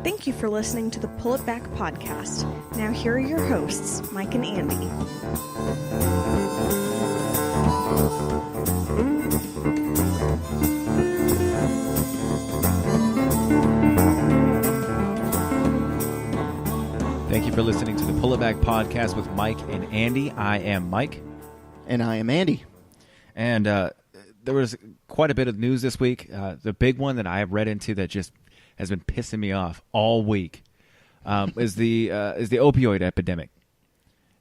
Thank you for listening to the Pull It Back podcast. Now here are your hosts, Mike and Andy. Thank you for listening to the Pull It Back podcast with Mike and Andy. I am Mike. And I am Andy. And there was quite a bit of news this week. The big one that I have read into that just has been pissing me off all week is the opioid epidemic.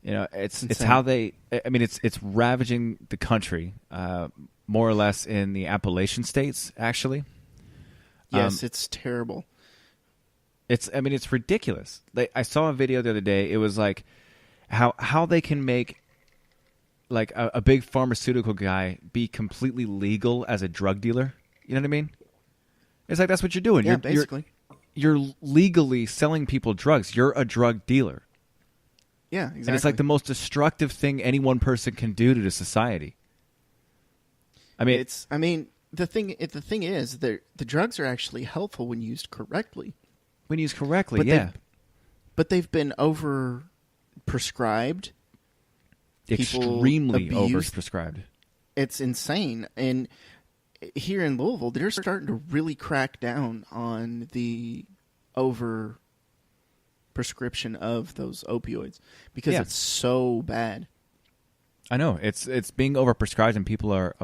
You know, it's how they. I mean, it's ravaging the country, more or less in the Appalachian states. Actually, yes, it's terrible. It's ridiculous. I saw a video the other day. It was like how they can make like a big pharmaceutical guy be completely legal as a drug dealer. You know what I mean? It's like that's what you're doing. Yeah, basically. You're legally selling people drugs. You're a drug dealer. Yeah, exactly. And it's like the most destructive thing any one person can do to the society. The thing is the drugs are actually helpful when used correctly. When used correctly, yeah. But they've been over-prescribed. Extremely over-prescribed. It's insane. And here in Louisville, they're starting to really crack down on the over-prescription of those opioids because it's so bad. I know. It's being overprescribed and people are,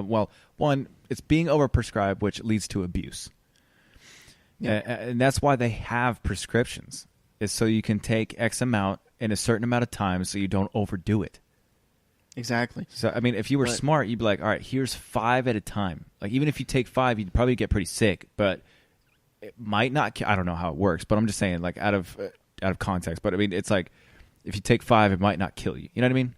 it's being overprescribed, which leads to abuse. Yeah. And that's why they have prescriptions, is so you can take X amount in a certain amount of time so you don't overdo it. Exactly. So, I mean, if you were smart, you'd be like, all right, here's 5 at a time. Like, even if you take 5, you'd probably get pretty sick, but it might not. I don't know how it works, but I'm just saying, like, out of context. But, I mean, it's like, if you take 5, it might not kill you. You know what I mean?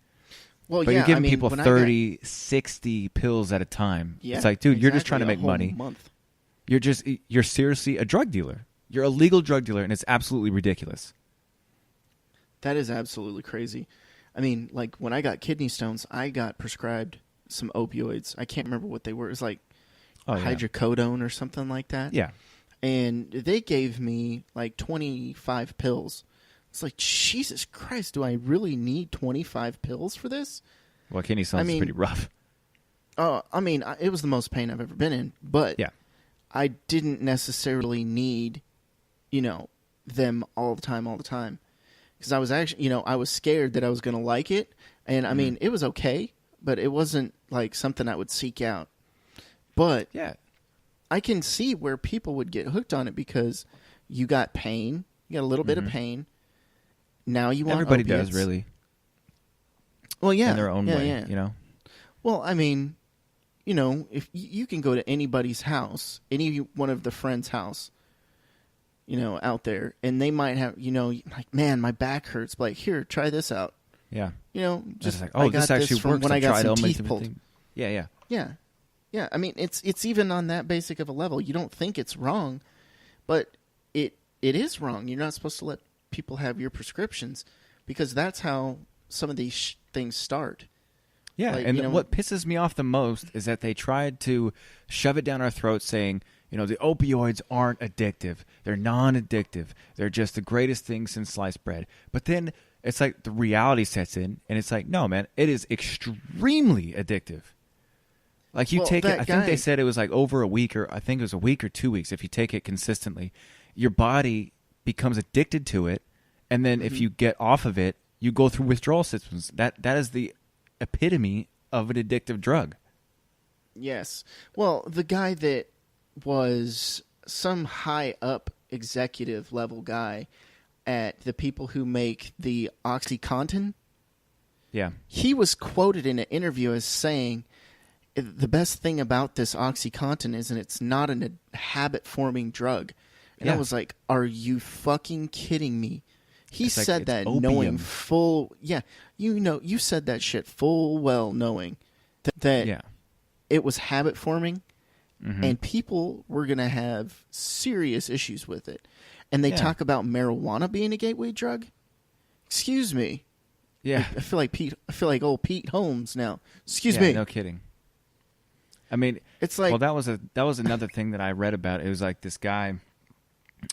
Well, but you're giving people 30, 60 pills at a time. Yeah, it's like, dude, you're just trying to make money. Month. You're seriously a drug dealer. You're a legal drug dealer, and it's absolutely ridiculous. That is absolutely crazy. I mean, like, when I got kidney stones, I got prescribed some opioids. I can't remember what they were. It was like hydrocodone or something like that. Yeah. And they gave me like 25 pills. It's like, Jesus Christ, do I really need 25 pills for this? Well, kidney stones is pretty rough. It was the most pain I've ever been in, but yeah. I didn't necessarily need, them all the time. Because I was actually, I was scared that I was going to like it. And, I mean, it was okay, but it wasn't, like, something I would seek out. But yeah, I can see where people would get hooked on it because you got pain. You got a little bit of pain. Now you want Everybody opiates. does, really. Well, yeah. In their own way, you know? Well, I mean, if you can go to anybody's house, any one of the friends' house, out there, and they might have, like, man, my back hurts. Like, here, try this out. Yeah. Just like, I got this actually this from works. when I got some teeth pulled. Yeah. Yeah. I mean, it's even on that basic of a level. You don't think it's wrong, but it is wrong. You're not supposed to let people have your prescriptions because that's how some of these things start. Yeah, like, and what pisses me off the most is that they tried to shove it down our throats saying, the opioids aren't addictive. They're non-addictive. They're just the greatest thing since sliced bread. But then it's like the reality sets in, and it's like, no, man, it is extremely addictive. Like you take it, I think they said it was like over a week, or I think it was a week or 2 weeks. If you take it consistently, your body becomes addicted to it, and then if you get off of it, you go through withdrawal symptoms. That is the epitome of an addictive drug. Yes. Well, the guy that was some high up executive level guy at the people who make the OxyContin. Yeah. He was quoted in an interview as saying, the best thing about this OxyContin is it's not a habit-forming drug. And I was like, are you fucking kidding me? He said that knowing full... Yeah, you said that shit full well knowing that it was habit-forming and people were going to have serious issues with it. And they talk about marijuana being a gateway drug? Excuse me. Yeah. I feel like old Pete Holmes now. Excuse me. No kidding. I mean, it's like, well, that was another thing that I read about. It was like this guy,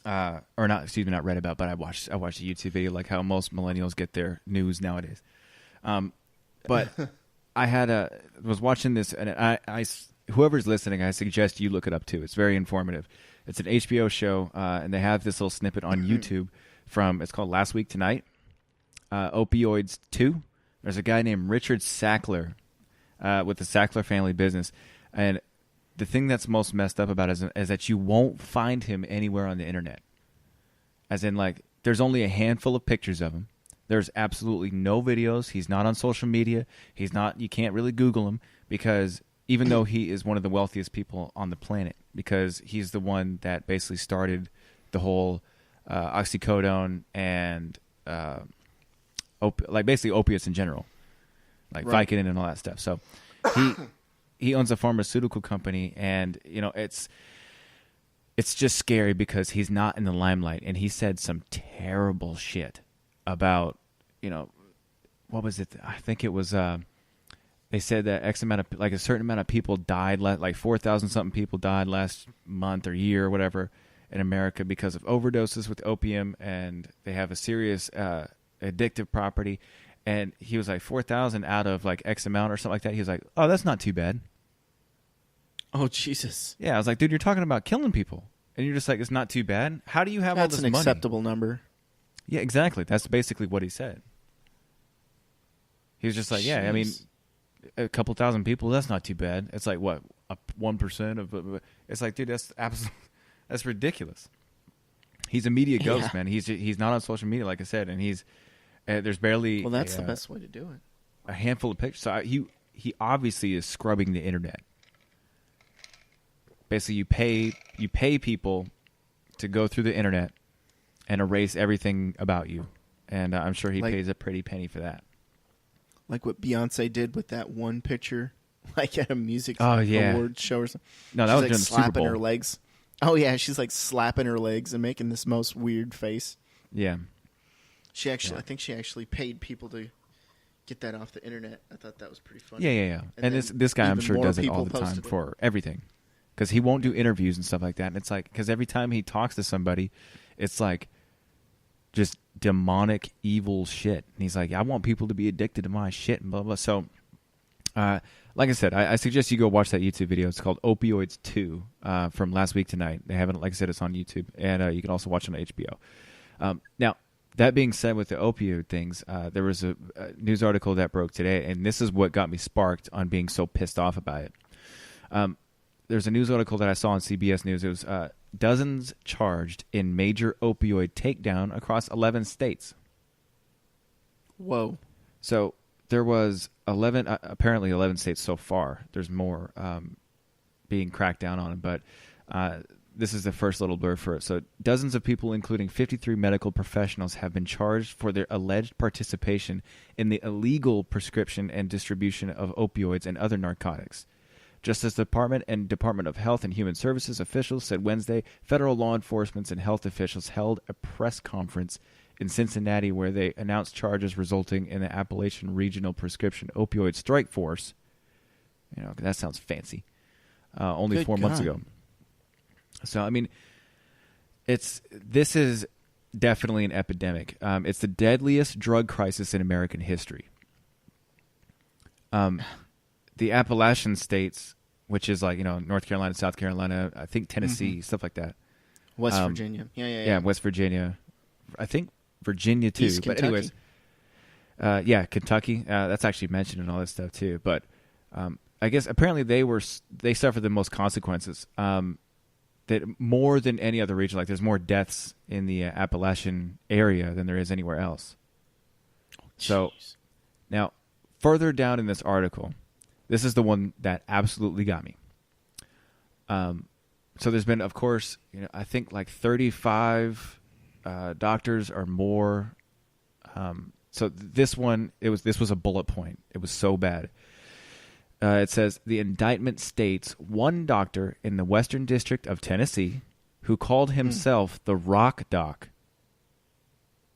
or not, excuse me, not read about, but I watched a YouTube video, like how most millennials get their news nowadays. But I was watching this, and I whoever's listening, I suggest you look it up too. It's very informative. It's an HBO show, and they have this little snippet on YouTube it's called Last Week Tonight, Opioids 2. There's a guy named Richard Sackler with the Sackler family business. And the thing that's most messed up about it is that you won't find him anywhere on the internet. As in, like, there's only a handful of pictures of him. There's absolutely no videos. He's not on social media. You can't really Google him, because even though he is one of the wealthiest people on the planet, because he's the one that basically started the whole oxycodone and basically opiates in general, like Vicodin and all that stuff. So he owns a pharmaceutical company, and it's just scary because he's not in the limelight, and he said some terrible shit about, what was it? I think it was, they said that a certain amount of people died, like 4,000 something people died last month or year or whatever in America because of overdoses with opium, and they have a serious addictive property. And he was like 4,000 out of like X amount or something like that. He was like, oh, that's not too bad. Oh, Jesus. Yeah, I was like, dude, you're talking about killing people. And you're just like, it's not too bad. How do you have all this money? That's an acceptable number. Yeah, exactly. That's basically what he said. He was just like, yeah, I mean, a couple thousand people, that's not too bad. It's like, what, 1% of... It's like, dude, that's ridiculous. He's a media ghost, man. He's not on social media, like I said, and there's barely... Well, that's the best way to do it. A handful of pictures. So he obviously is scrubbing the internet. Basically, you pay people to go through the internet and erase everything about you, and I'm sure he pays a pretty penny for that. Like what Beyonce did with that one picture, like at a music yeah. award show or something. No, that was during the Super slapping Bowl. her legs. Oh yeah, she's like slapping her legs and making this most weird face. Yeah. I think she actually paid people to get that off the internet. I thought that was pretty funny. Yeah. And this guy, I'm sure, does it all the time for everything. Because he won't do interviews and stuff like that. And it's like, because every time he talks to somebody, it's like just demonic, evil shit. And he's like, I want people to be addicted to my shit and blah, blah. So, like I said, I suggest you go watch that YouTube video. It's called Opioids 2 from Last Week Tonight. They haven't, like I said, it's on YouTube. And you can also watch it on HBO. Now, that being said, with the opioid things, there was a news article that broke today, and this is what got me sparked on being so pissed off about it. There's a news article that I saw on CBS News. It was dozens charged in major opioid takedown across 11 states. Whoa. So there was apparently 11 states so far. There's more being cracked down on, but this is the first little blurb for it. So dozens of people, including 53 medical professionals, have been charged for their alleged participation in the illegal prescription and distribution of opioids and other narcotics. Justice Department and Department of Health and Human Services officials said Wednesday federal law enforcement and health officials held a press conference in Cincinnati where they announced charges resulting in the Appalachian Regional Prescription Opioid Strike Force. That sounds fancy. Only Good 4 months God. ago. So, I mean, this is definitely an epidemic. It's the deadliest drug crisis in American history. The Appalachian states, which is like, North Carolina, South Carolina, I think Tennessee, stuff like that. West Virginia. Yeah, West Virginia. I think Virginia too. East but Kentucky. anyways, Kentucky. That's actually mentioned in all this stuff too. But I guess apparently they suffered the most consequences. That more than any other region, like there's more deaths in the Appalachian area than there is anywhere else. So now, further down in this article, this is the one that absolutely got me. So there's been, of course, I think like 35 doctors or more. So this one, this was a bullet point. It was so bad. It says the indictment states one doctor in the Western District of Tennessee who called himself the Rock Doc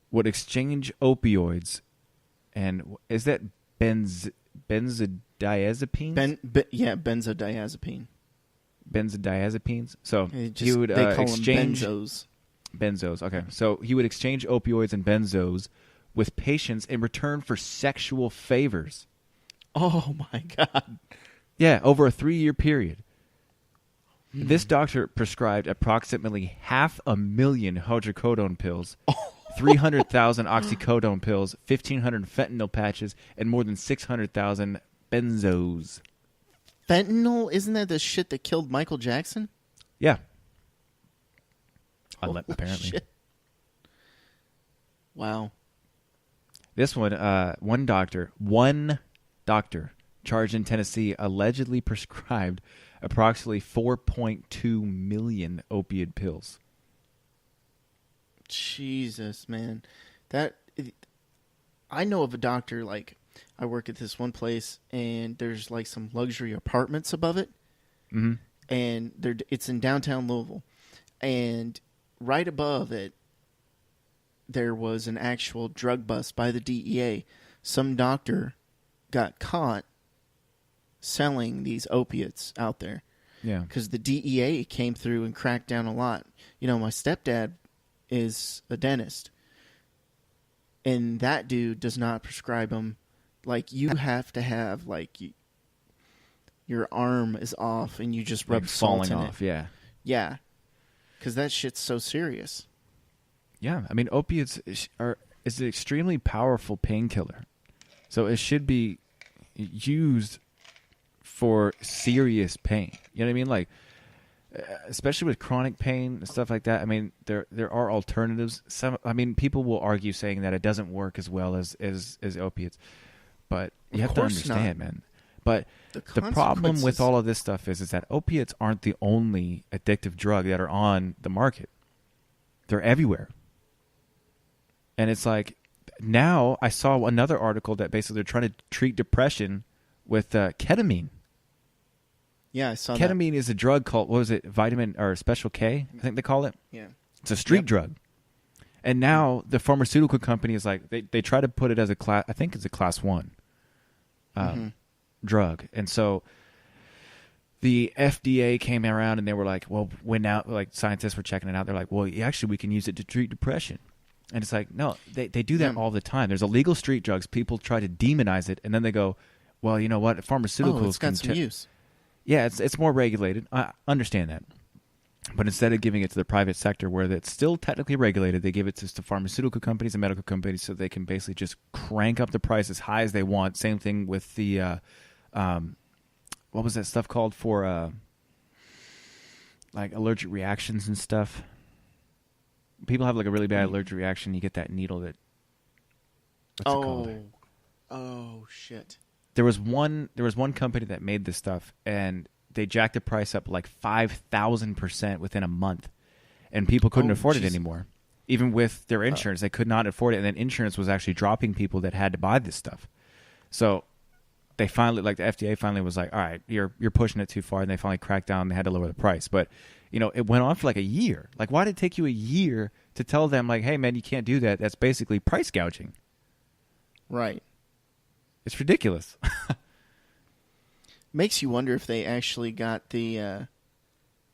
would exchange opioids, and is that benzodiazepines? benzodiazepines. Benzodiazepine. Benzodiazepines. So They he would call exchange them benzos. benzos. Okay, so he would exchange opioids and benzos with patients in return for sexual favors. Oh my God. Yeah, over a 3-year period. This doctor prescribed approximately 500,000 hydrocodone pills, 300,000 oxycodone pills, 1,500 fentanyl patches, and more than 600,000 benzos. Fentanyl? Isn't that the shit that killed Michael Jackson? Yeah. Holy Apparently. shit. Wow. This one, one doctor charged in Tennessee allegedly prescribed approximately 4.2 million opiate pills. Jesus, man. I know of a doctor, like, I work at this one place, and there's, like, some luxury apartments above it. Mm-hmm. And it's in downtown Louisville. And right above it, there was an actual drug bust by the DEA. Some doctor got caught selling these opiates out there. Yeah. Because the DEA came through and cracked down a lot. You know, my stepdad is a dentist. And that dude does not prescribe them. Like, you have to have, like, your arm is off and you just rub Like salt falling in off, it. yeah. Yeah. Because that shit's so serious. Yeah, I mean, opiates is an extremely powerful painkiller. So it should be used for serious pain. You know what I mean? Like, especially with chronic pain and stuff like that. I mean, there are alternatives. People will argue saying that it doesn't work as well as opiates. But you have to understand, man. But the problem with all of this stuff is that opiates aren't the only addictive drug that are on the market. They're everywhere. And it's like, now I saw another article that basically they're trying to treat depression with ketamine. Yeah, I saw Ketamine is a drug called, what was it, vitamin or special K, I think they call it. Yeah. It's a street drug. And now the pharmaceutical company is like, they try to put it as a class, I think it's a class 1 drug. And so the FDA came around and they were like, well, scientists were checking it out. They're like, well, actually we can use it to treat depression. And it's like, no, they do that all the time. There's illegal street drugs. People try to demonize it. And then they go, well, you know what? Pharmaceuticals it's got some use. Yeah, it's more regulated. I understand that. But instead of giving it to the private sector where it's still technically regulated, they give it to pharmaceutical companies and medical companies so they can basically just crank up the price as high as they want. Same thing with the, what was that stuff called for like allergic reactions and stuff? People have like a really bad allergic reaction. You get that needle that. What's it called? Oh shit! There was one company that made this stuff, and they jacked the price up like 5,000% within a month, and people couldn't afford it anymore. Even with their insurance, they could not afford it, and then insurance was actually dropping people that had to buy this stuff. So they finally, like the FDA finally was like, all right, you're pushing it too far, and they finally cracked down and they had to lower the price. But you know, it went on for like a year. Like, why did it take you a year to tell them, like, hey, man, you can't do that? That's basically price gouging. Right. It's ridiculous. Makes you wonder if they actually got the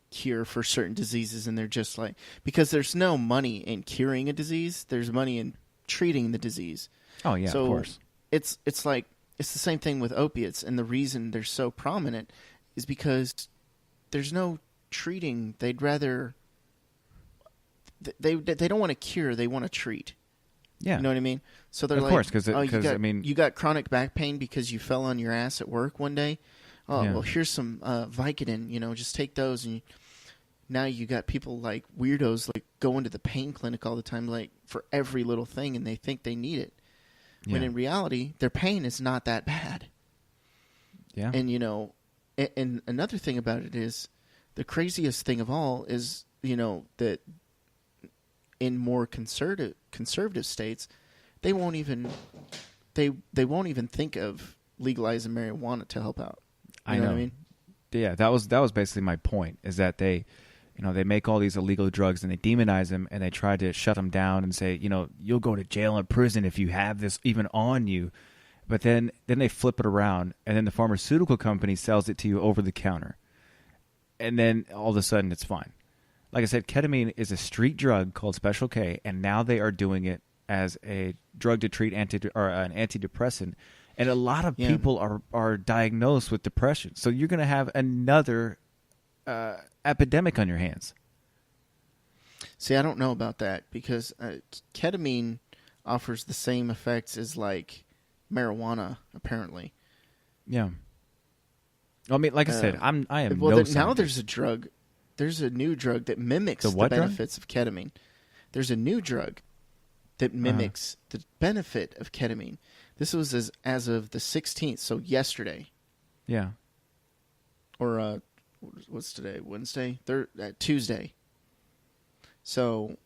cure for certain diseases, and they're just like, because there's no money in curing a disease, there's money in treating the disease. Oh yeah, so of course. It's like, it's the same thing with opiates, and the reason they're so prominent is because there's no treating. They'd rather they don't want to cure, they want to treat. Yeah, you know what I mean? So they're of like, course, because I mean, you got chronic back pain because you fell on your ass at work one day. Oh, well, here's some Vicodin. You know, just take those, and now you got people like weirdos like going to the pain clinic all the time, like for every little thing, and they think they need it. When in reality, their pain is not that bad. Yeah, and you know, and another thing about it is, the craziest thing of all is, you know, that in more conservative states, they won't even think of legalizing marijuana to help out. You know what I mean? Yeah, that was basically my point, is that they make all these illegal drugs and they demonize them and they try to shut them down and say, you know, you'll go to jail and prison if you have this even on you. but then they flip it around, and then the pharmaceutical company sells it to you over the counter, and then all of a sudden it's fine. Like I said, ketamine is a street drug called Special K, and now they are doing it as a drug to treat an antidepressant, and a lot of people are diagnosed with depression. So you're going to have another epidemic on your hands. See, I don't know about that because ketamine offers the same effects as like marijuana, apparently. Yeah. I mean, like I said, I am well, no scientist. Now there's a drug. There's a new drug that mimics the benefits of ketamine. There's a new drug that mimics the benefit of ketamine. This was as of the 16th, so yesterday. Yeah. Or what's today? Wednesday? Tuesday. So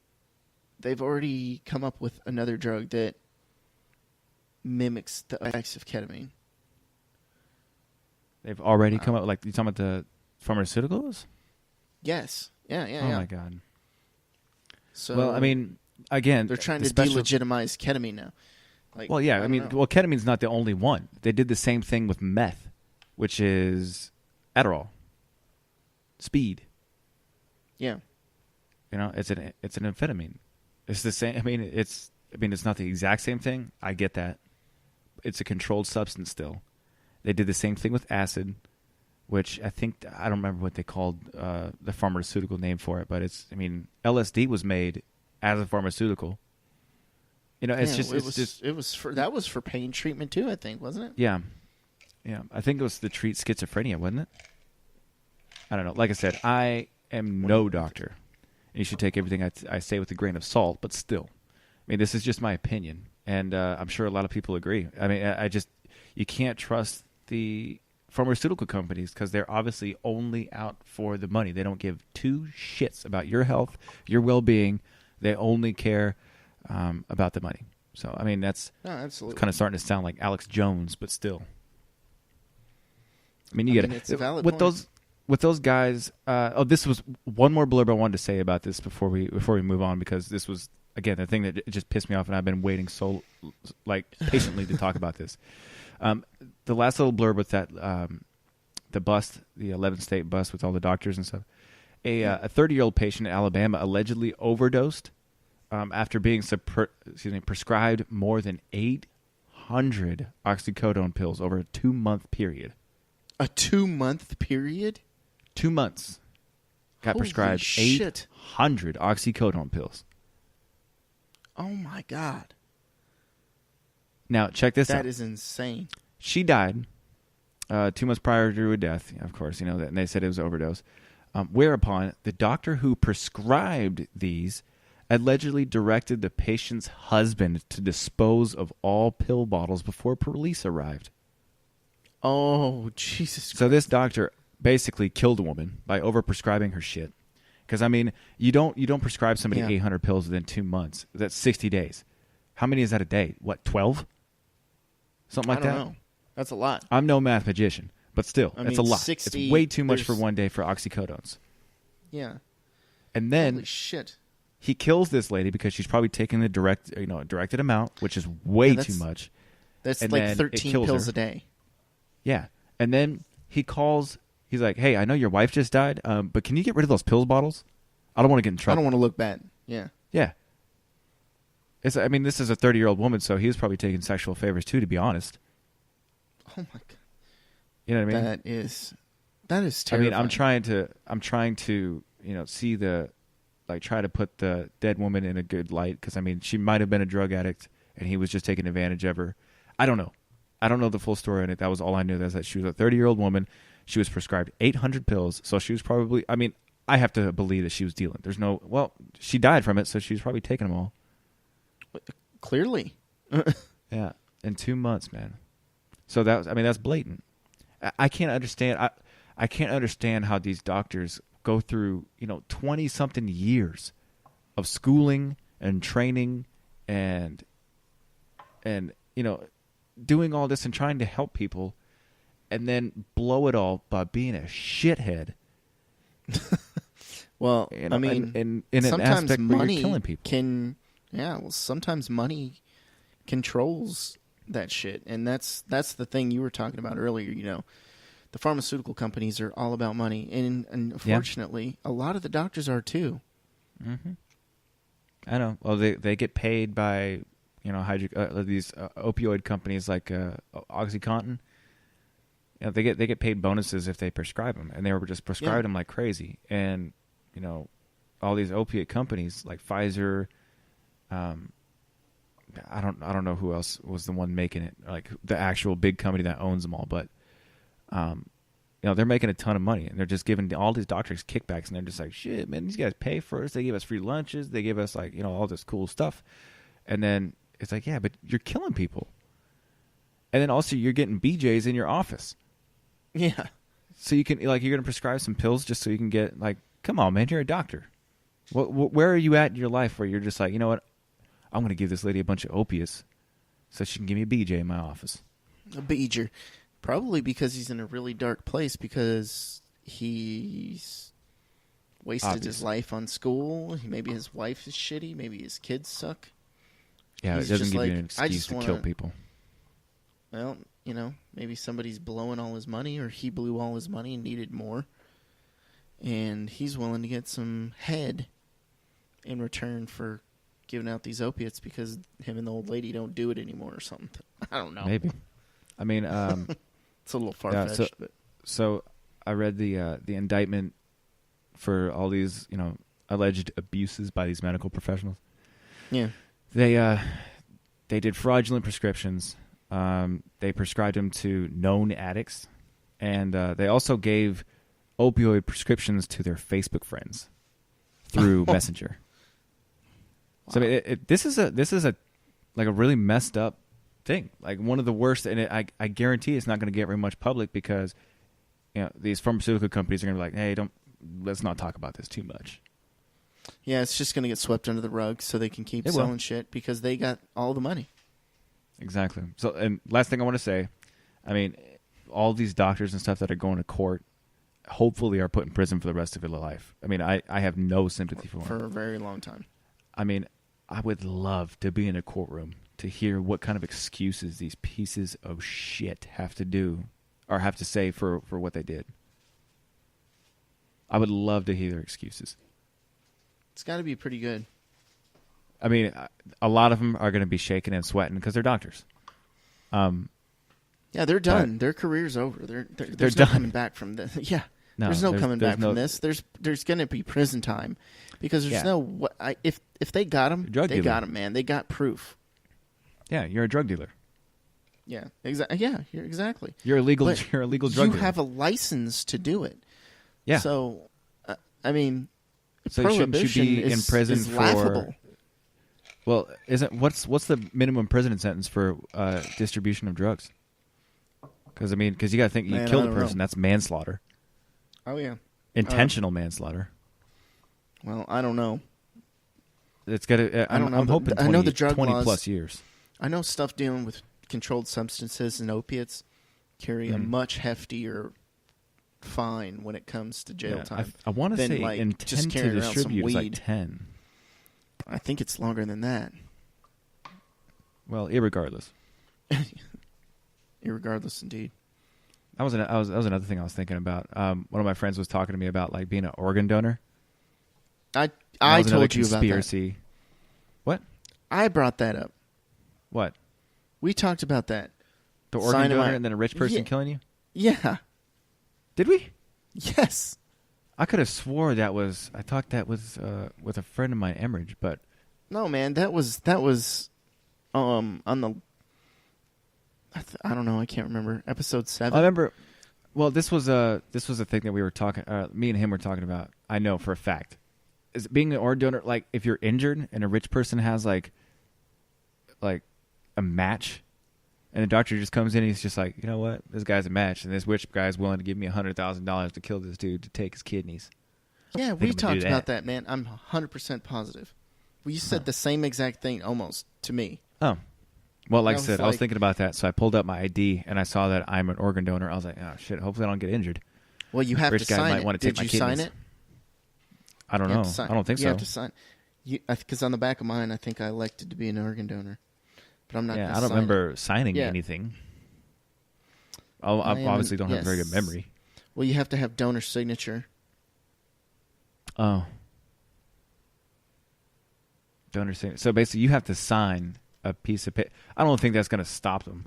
they've already come up with another drug that mimics the effects of ketamine. They've already come up, like, you talking about the pharmaceuticals? Yes. Yeah. Oh, my God. So, well, I mean, again, they're trying to delegitimize ketamine now. Like, well, yeah, I mean, ketamine's not the only one. They did the same thing with meth, which is Adderall, speed. Yeah. You know, it's an amphetamine. It's the same. I mean, it's not the exact same thing. I get that. It's a controlled substance still. They did the same thing with acid, which I don't remember what they called the pharmaceutical name for it, but LSD was made as a pharmaceutical. You know, that was for pain treatment too, I think, wasn't it? Yeah. Yeah. I think it was to treat schizophrenia, wasn't it? I don't know. Like I said, I am no doctor. And you should take everything I say with a grain of salt, but still. I mean, this is just my opinion, and I'm sure a lot of people agree. I mean, you can't trust the pharmaceutical companies because they're obviously only out for the money. They don't give two shits about your health, your well-being. They only care about the money. So, I mean, that's absolutely kind of starting to sound like Alex Jones, but still. I mean, it's a valid point. With those guys. This was one more blurb I wanted to say about this before we move on, because this was, again, the thing that just pissed me off, and I've been waiting so patiently to talk about this. The last little blurb with that the bust, the 11 state bust with all the doctors and stuff. A 30-year-old patient in Alabama allegedly overdosed after being prescribed more than 800 oxycodone pills over a 2-month period. A 2-month period? 2 months. Got prescribed 800 oxycodone pills. Oh, my God. Now, check this out. That is insane. She died 2 months prior to her death, of course, and they said it was overdose. Whereupon, the doctor who prescribed these allegedly directed the patient's husband to dispose of all pill bottles before police arrived. Oh, Jesus Christ. So this doctor basically killed a woman by overprescribing her shit. Because, I mean, you don't prescribe somebody 800 pills within 2 months. That's 60 days. How many is that a day? What, 12? Something like that? I don't know. That's a lot. I'm no math magician, but still, that's a lot. 60, it's way too much for one day for oxycodones. Yeah. And then holy shit. He kills this lady because she's probably taking the directed amount, which is way too much. That's like 13 pills a day. Yeah. And then he calls, he's like, hey, I know your wife just died, but can you get rid of those pills bottles? I don't want to get in trouble. I don't want to look bad. Yeah. Yeah. This is a 30-year-old woman, so he was probably taking sexual favors too, to be honest. Oh my God. You know what I mean? That is terrifying. I mean, I'm trying to, see try to put the dead woman in a good light, because, I mean, she might have been a drug addict, and he was just taking advantage of her. I don't know. I don't know the full story on it. That was all I knew. That she was a 30-year-old woman. She was prescribed 800 pills, so she was probably, I have to believe that she was dealing. She died from it, so she was probably taking them all. Clearly. Yeah, in 2 months, man. So that's blatant. I can't understand. I can't understand how these doctors go through 20-something years of schooling and training and doing all this and trying to help people, and then blow it all by being a shithead. Well, in an aspect where you're killing people. Sometimes money controls that shit. And that's the thing you were talking about earlier, you know. The pharmaceutical companies are all about money. And unfortunately, a lot of the doctors are too. Mm-hmm. I know. Well, they get paid by, you know, these opioid companies like OxyContin. You know, they get paid bonuses if they prescribe them, and they were just prescribing them like crazy. And you know, all these opiate companies like Pfizer, I don't know who else was the one making it, like the actual big company that owns them all, but you know, they're making a ton of money, and they're just giving all these doctors kickbacks, and they're just like, shit, man, these guys pay for us. They give us free lunches. They give us, like, you know, all this cool stuff. And then it's like, yeah, but you're killing people. And then also you're getting BJs in your office. Yeah. So you can, like, you're going to prescribe some pills just so you can get, like, come on, man, you're a doctor. Where are you at in your life where you're just like, you know what, I'm going to give this lady a bunch of opiates so she can give me a BJ in my office. A BJ. Probably because he's in a really dark place because he's wasted his life on school. Maybe his wife is shitty. Maybe his kids suck. Yeah, it doesn't give you an excuse to kill people. Well, you know, maybe somebody's blowing all his money, or he blew all his money and needed more. And he's willing to get some head in return for giving out these opiates because him and the old lady don't do it anymore or something. I don't know. Maybe. I mean, it's a little far-fetched. So I read the indictment for all these, you know, alleged abuses by these medical professionals. Yeah. They did fraudulent prescriptions. They prescribed them to known addicts, and they also gave opioid prescriptions to their Facebook friends through Messenger. Wow. So I mean, this is a like a really messed up thing, like one of the worst, and I guarantee it's not going to get very much public because, you know, these pharmaceutical companies are going to be like, hey, let's not talk about this too much. Yeah, it's just going to get swept under the rug so they can keep selling shit because they got all the money. Exactly. So, and last thing I want to say, I mean, all these doctors and stuff that are going to court hopefully are put in prison for the rest of their life. I mean, I have no sympathy for them. For a very long time. I mean, I would love to be in a courtroom to hear what kind of excuses these pieces of shit have to do or have to say for what they did. I would love to hear their excuses. It's got to be pretty good. I mean, a lot of them are going to be shaking and sweating because they're doctors. Yeah, they're done. Their career's over. There's no coming back from this. Yeah, no, there's no coming back from this. There's going to be prison time because there's if they got them, they got them, man. They got proof. Yeah, you're a drug dealer. Yeah, exactly. Yeah, exactly. You're a legal drug dealer. You have a license to do it. Yeah. So, I mean, so shouldn't you be in prison for? Laughable. Well, what's the minimum prison sentence for distribution of drugs? Because you got to think you killed a person. That's manslaughter. Oh yeah. Intentional manslaughter. Well, I don't know. It's got to. I'm hoping 20, I know the drug 20 laws, plus years. I know stuff dealing with controlled substances and opiates carry a much heftier fine when it comes to jail time. I want to say intent to distribute is like 10. I think it's longer than that. Well, irregardless. Irregardless, indeed. That was another thing I was thinking about. One of my friends was talking to me about like being an organ donor. I told you about that. What? I brought that up. What? We talked about that. The organ donor and then a rich person killing you? Yeah. Did we? Yes. I could have swore I talked that with a friend of mine, Emmerich, but no, man, that was on the I don't know, I can't remember, episode 7. I remember. Well, this was a thing that we were talking. Me and him were talking about. I know for a fact. Is being an organ donor, like if you're injured and a rich person has like a match, and the doctor just comes in and he's just like, you know what, this guy's a match, and this rich guy's willing to give me $100,000 to kill this dude to take his kidneys. Yeah, we talked about that, man. I'm 100% positive. Well, you said the same exact thing almost to me. Oh. Well, like I said, I was thinking about that, so I pulled up my ID, and I saw that I'm an organ donor. I was like, oh, shit, hopefully I don't get injured. Well, you have to sign it. Did you sign it? I don't know. I don't think so. You have to sign. Because on the back of mine, I think I elected to be an organ donor. but I'm not. Yeah, I don't remember signing anything. I obviously don't have a very good memory. Well, you have to have donor signature. Oh. Donor signature. So basically, you have to sign a piece of paper. I don't think that's going to stop them.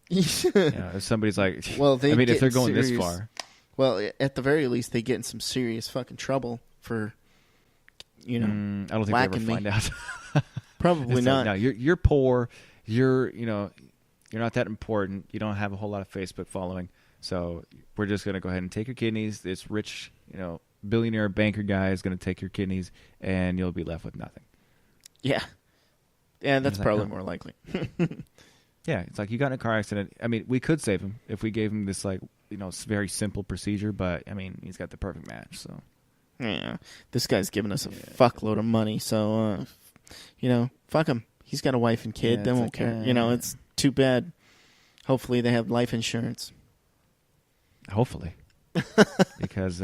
If somebody's like, well, if they're going this far. Well, at the very least, they get in some serious fucking trouble for, I don't think they ever find out. Probably not. No, you're poor. You're not that important. You don't have a whole lot of Facebook following. So we're just going to go ahead and take your kidneys. This rich, billionaire banker guy is going to take your kidneys, and you'll be left with nothing. Yeah. Yeah, that's probably more likely. Yeah, it's like you got in a car accident. I mean, we could save him if we gave him this, very simple procedure, but, he's got the perfect match, so. Yeah, this guy's giving us a fuckload of money, so, fuck him. He's got a wife and kid. They won't care. It's too bad. Hopefully they have life insurance. Hopefully. Because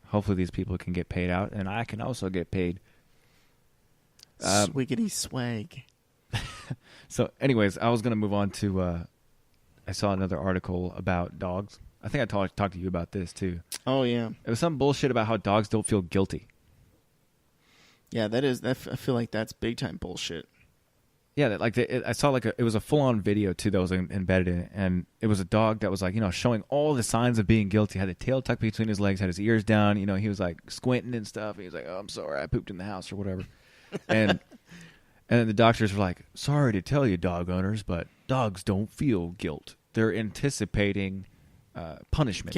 hopefully these people can get paid out, and I can also get paid. Swiggity swag. So, anyways, I was going to move on to, I saw another article about dogs. I think I talked to you about this, too. Oh, yeah. It was some bullshit about how dogs don't feel guilty. Yeah, I feel like that's big-time bullshit. Yeah, I saw it was a full-on video, too, that was embedded in it, and it was a dog that was, showing all the signs of being guilty, had the tail tucked between his legs, had his ears down, he was, squinting and stuff, and he was like, oh, I'm sorry, I pooped in the house, or whatever. And the doctors were like, sorry to tell you, dog owners, but dogs don't feel guilt. They're anticipating punishment.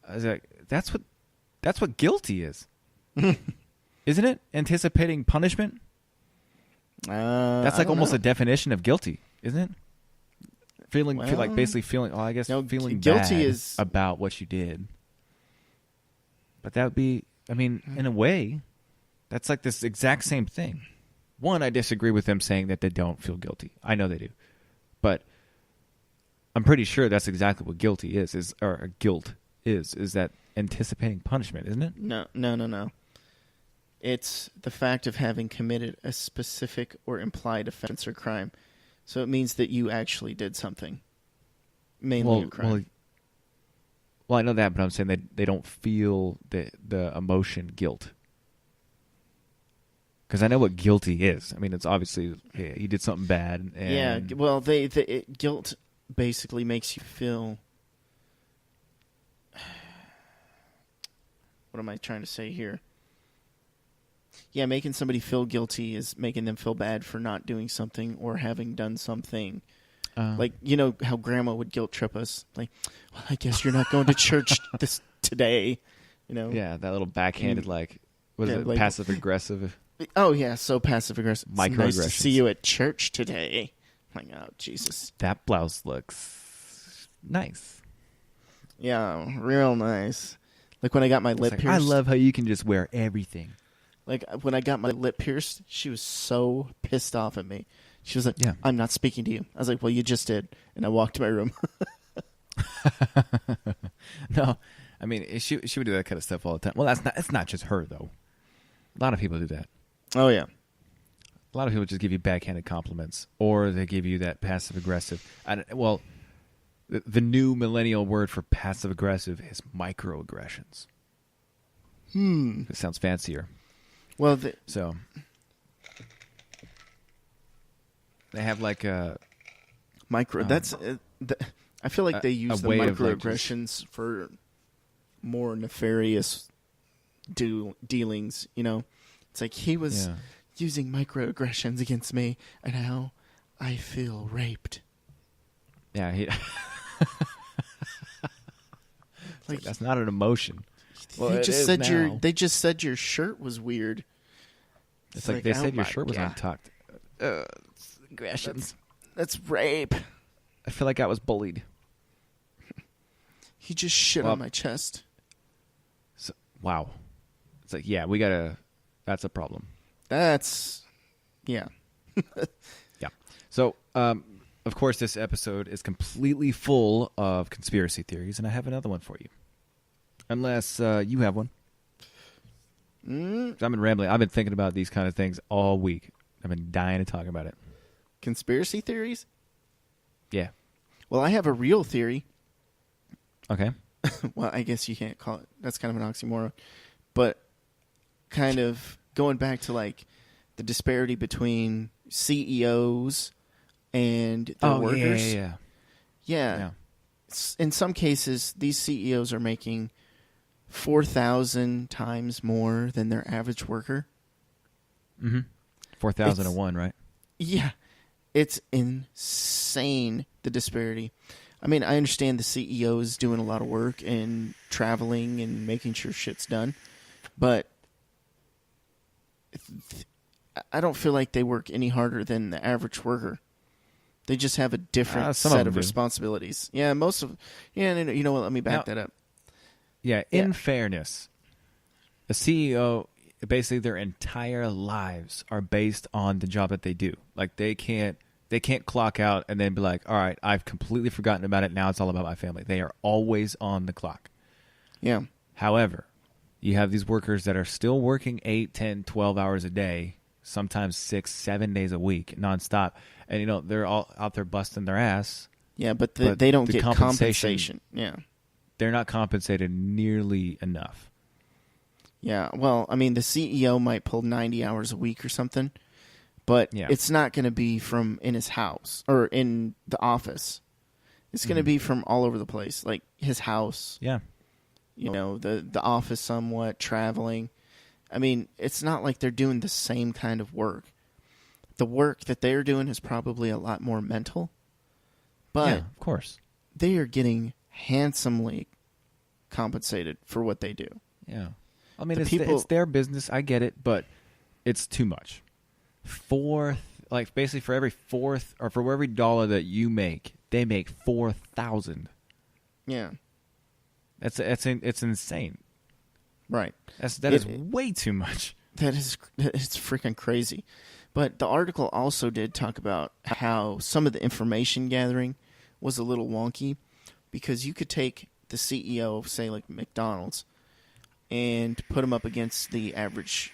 I was like, that's what guilty is. Isn't it? Anticipating punishment? That's almost a definition of guilty, isn't it? Feeling feeling guilty bad is about what you did. But that would be, in a way, that's like this exact same thing. One, I disagree with them saying that they don't feel guilty. I know they do. But I'm pretty sure that's exactly what guilt is that anticipating punishment, isn't it? No. It's the fact of having committed a specific or implied offense or crime. So it means that you actually did something. Mainly a crime. Well, I know that, but I'm saying that they don't feel the emotion guilt. Because I know what guilty is. It's obviously you did something bad. And yeah, well, guilt basically makes you feel... What am I trying to say here? Yeah, making somebody feel guilty is making them feel bad for not doing something or having done something. How Grandma would guilt trip us. Like, well, I guess you're not going to church today. Yeah, that little backhanded, passive aggressive. Oh yeah, so passive aggressive. It's nice to see you at church today. Like, oh Jesus, that blouse looks nice. Yeah, real nice. Like when I got my lip pierced. I love how you can just wear everything. Like when I got my lip pierced, she was so pissed off at me. She was like, yeah. I'm not speaking to you. I was like, well, you just did. And I walked to my room. No, she would do that kind of stuff all the time. Well, it's not just her, though. A lot of people do that. Oh, yeah. A lot of people just give you backhanded compliments, or they give you that passive-aggressive. The new millennial word for passive-aggressive is microaggressions. It sounds fancier. Well, so they have a micro. I feel like they use the microaggressions for more nefarious dealings. It's like he was using microaggressions against me, and now I feel raped. Yeah, that's not an emotion. Well, they just said your shirt was weird. It's like they said your shirt was untucked. Aggressions. That's rape. I feel like I was bullied. He just shit on my chest. So, wow. It's like, yeah, that's a problem. Yeah. Yeah. So, of course, this episode is completely full of conspiracy theories, and I have another one for you. Unless you have one. I've been rambling. I've been thinking about these kind of things all week. I've been dying to talk about it. conspiracy theories? Yeah. Well, I have a real theory. Okay. Well, I guess you can't call it. That's kind of an oxymoron. But kind of going back to like the disparity between CEOs and their workers. Yeah. In some cases, these CEOs are making 4,000 times more than their average worker. 4,001, right? Yeah. It's insane, the disparity. I mean, I understand the CEO is doing a lot of work and traveling and making sure shit's done, but I don't feel like they work any harder than the average worker. They just have a different set of responsibilities. Yeah, most of... Yeah, you know what? Let me back that up. Yeah, in fairness, a CEO, basically their entire lives are based on the job that they do. Like, they can't clock out and then be like, all right, I've completely forgotten about it. Now it's all about my family. They are always on the clock. Yeah. However, you have these workers that are still working 8, 10, 12 hours a day, sometimes 6, 7 days a week, nonstop. And, you know, they're all out there busting their ass. Yeah, but they don't get compensation. Yeah. They're not compensated nearly enough. Yeah, well, I mean, the CEO might pull 90 hours a week or something, but it's not going to be from in his house or in the office. It's going to be from all over the place, like his house. Yeah. You know, the office somewhat, traveling. I mean, it's not like they're doing the same kind of work. The work that they're doing is probably a lot more mental, but of course, they are getting handsomely compensated for what they do. Yeah. I mean, it's their business. I get it, but it's too much. Basically for every fourth or for every dollar that you make, they make 4,000. Yeah. It's insane. Right. That is way too much. It's freaking crazy. But the article also did talk about how some of the information gathering was a little wonky because you could take the CEO of, say, like McDonald's and put him up against the average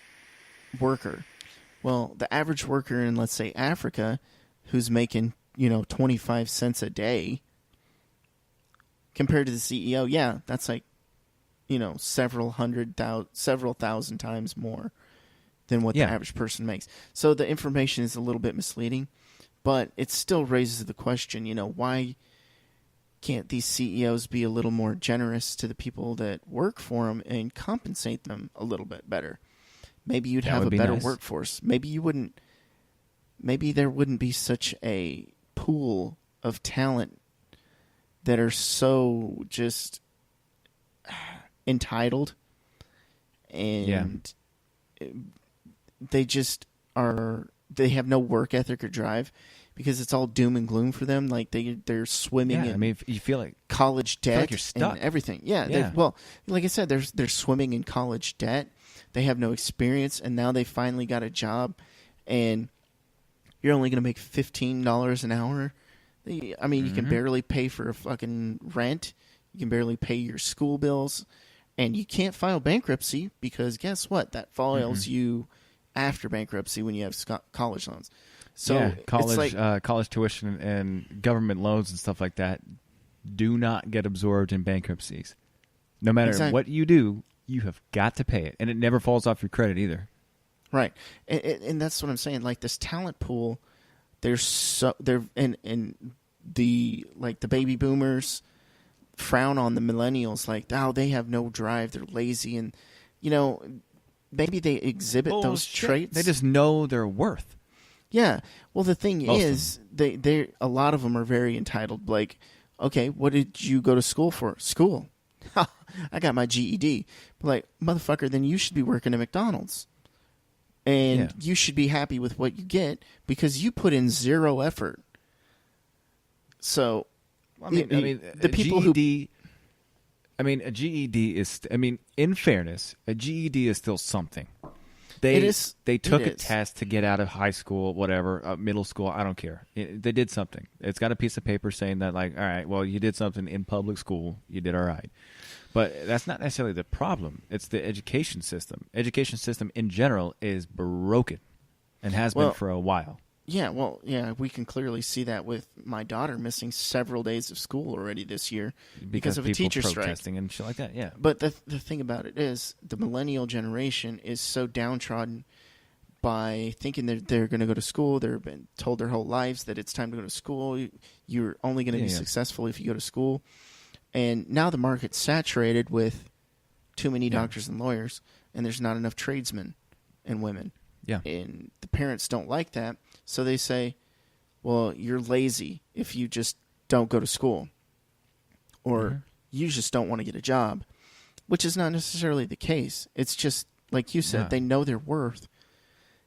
worker. Well, the average worker in, let's say, Africa, who's making, 25 cents a day, compared to the CEO, that's like, several thousand times more than what the average person makes. So the information is a little bit misleading, but it still raises the question, why can't these CEOs be a little more generous to the people that work for them and compensate them a little bit better? Maybe you'd have a better workforce. Maybe there wouldn't be such a pool of talent that are so just entitled and they have no work ethic or drive because it's all doom and gloom for them. Like they're swimming in you feel like college debt like you're stuck. And everything. Yeah. Well, like I said, they're swimming in college debt. They have no experience, and now they finally got a job, and you're only going to make $15 an hour. I mean, you can barely pay for a fucking rent. You can barely pay your school bills, and you can't file bankruptcy because guess what? That files you after bankruptcy when you have college loans. So college tuition and government loans and stuff like that do not get absorbed in bankruptcies. No matter what you do, you have got to pay it, and it never falls off your credit either. Right, and that's what I'm saying. Like this talent pool, and the baby boomers frown on the millennials. Like, they have no drive, they're lazy, and maybe they exhibit those traits. They just know their worth. Yeah. Well, the thing is, they a lot of them are very entitled. Like, okay, what did you go to school for? School. I got my GED. But like, motherfucker, then you should be working at McDonald's. And you should be happy with what you get because you put in zero effort. So, the people GED, a GED is, in fairness, a GED is still something. They took a test to get out of high school, whatever, middle school, I don't care. They did something. It's got a piece of paper saying that, like, all right, well, you did something in public school. You did all right. But that's not necessarily the problem. It's the education system. Education system in general is broken and has been for a while. Yeah, well, yeah, we can clearly see that with my daughter missing several days of school already this year because of a teacher strike. Protesting and shit like that, yeah. But the thing about it is the millennial generation is so downtrodden by thinking that they're going to go to school. They've been told their whole lives that it's time to go to school. You're only going to be successful if you go to school. And now the market's saturated with too many doctors and lawyers, and there's not enough tradesmen and women. Yeah. And the parents don't like that, so they say, well, you're lazy if you just don't go to school. Or you just don't want to get a job, which is not necessarily the case. It's just, like you said, they know their worth.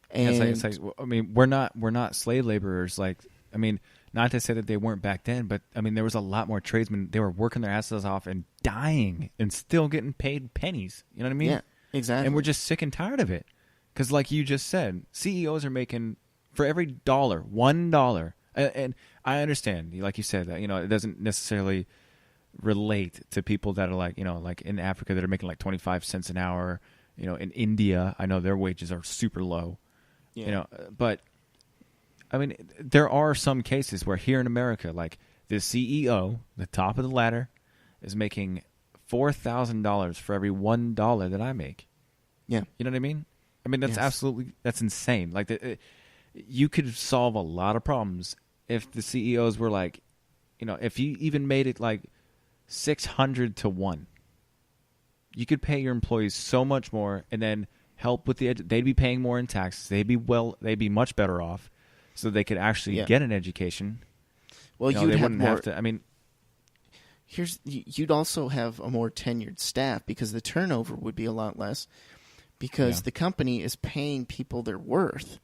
And it's like, I mean, we're not slave laborers. Like, I mean, not to say that they weren't back then, but I mean, there was a lot more tradesmen. They were working their asses off and dying and still getting paid pennies. You know what I mean? Yeah, exactly. And we're just sick and tired of it. Because like you just said, CEOs are making, for every dollar, $1. And I understand, like you said, that, you know, it doesn't necessarily relate to people that are like, you know, like in Africa that are making like 25 cents an hour. You know, in India, I know their wages are super low. Yeah. You know, but I mean, there are some cases where here in America, like the CEO, the top of the ladder, is making $4,000 for every $1 that I make. Yeah. You know what I mean? I mean, that's insane. Like, you could solve a lot of problems if the CEOs were like, you know, if you even made it like 600 to 1, you could pay your employees so much more and then help with they'd be paying more in taxes. They'd be much better off so they could actually get an education. Well, you know, you'd they have wouldn't more, have to, I mean, you'd also have a more tenured staff because the turnover would be a lot less. Because the company is paying people their worth,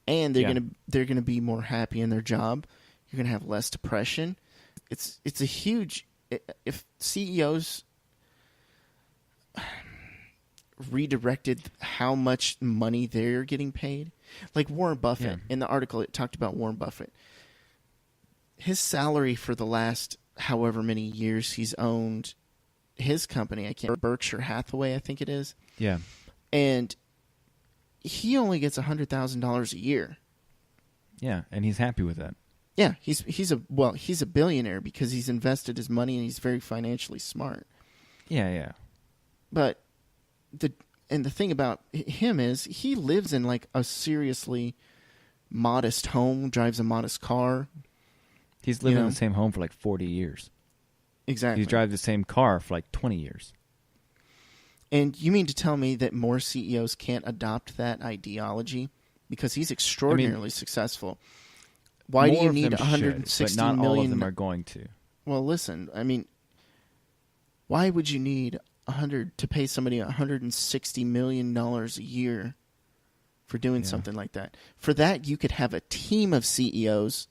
and they're gonna be more happy in their job. You're gonna have less depression. It's a huge. If CEOs redirected how much money they're getting paid, like Warren Buffett in the article, it talked about Warren Buffett. His salary for the last however many years he's owned his company, Berkshire Hathaway, I think it is. Yeah. And he only gets $100,000 a year. Yeah, and he's happy with that. Yeah, he's a billionaire because he's invested his money and he's very financially smart. Yeah, yeah. But the thing about him is he lives in like a seriously modest home, drives a modest car. He's lived in the same home for like 40 years. Exactly. He's drives the same car for like 20 years. And you mean to tell me that more CEOs can't adopt that ideology? Because he's extraordinarily successul. Why do you need 160 million? But not all of them million? are going to. Well, listen, I mean, why would you need to pay somebody $160 million a year for doing something like that? For that, you could have a team of CEOs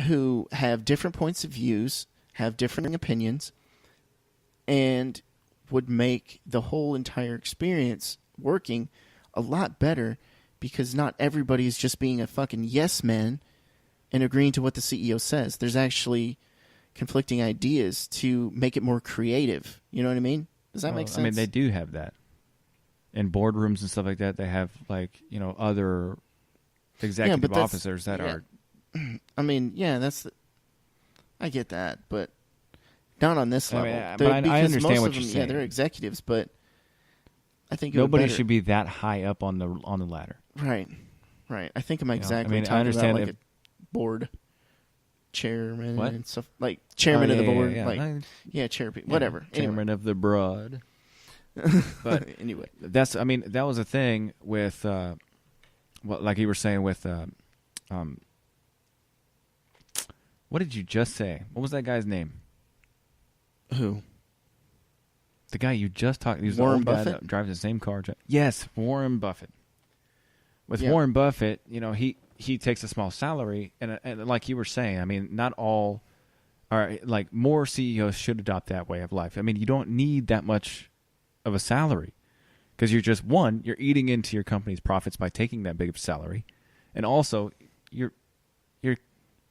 who have different points of views, have different opinions, and would make the whole entire experience working a lot better because not everybody is just being a fucking yes man and agreeing to what the CEO says. There's actually conflicting ideas to make it more creative. You know what I mean? Does that make sense? I mean, they do have that. In boardrooms and stuff like that, they have, like, you know, other executive officers that are... I mean, I get that, but not on this level. I understand what you're saying. Yeah, they're executives, but I think nobody should be that high up on the ladder. Right. I think I'm exactly I talking understand about like a board chairman and stuff, like chairman of the board, chair people, whatever. Chairman of the broad. But anyway, that was a thing with like you were saying with what did you just say? What was that guy's name? Who? The guy you just talked. He was Warren the old guy Buffett? that drives the same car. Yes, Warren Buffett. With Warren Buffett, you know, he takes a small salary, and like you were saying, I mean, not all are like more CEOs should adopt that way of life. I mean, you don't need that much of a salary because you're eating into your company's profits by taking that big of a salary, and also you're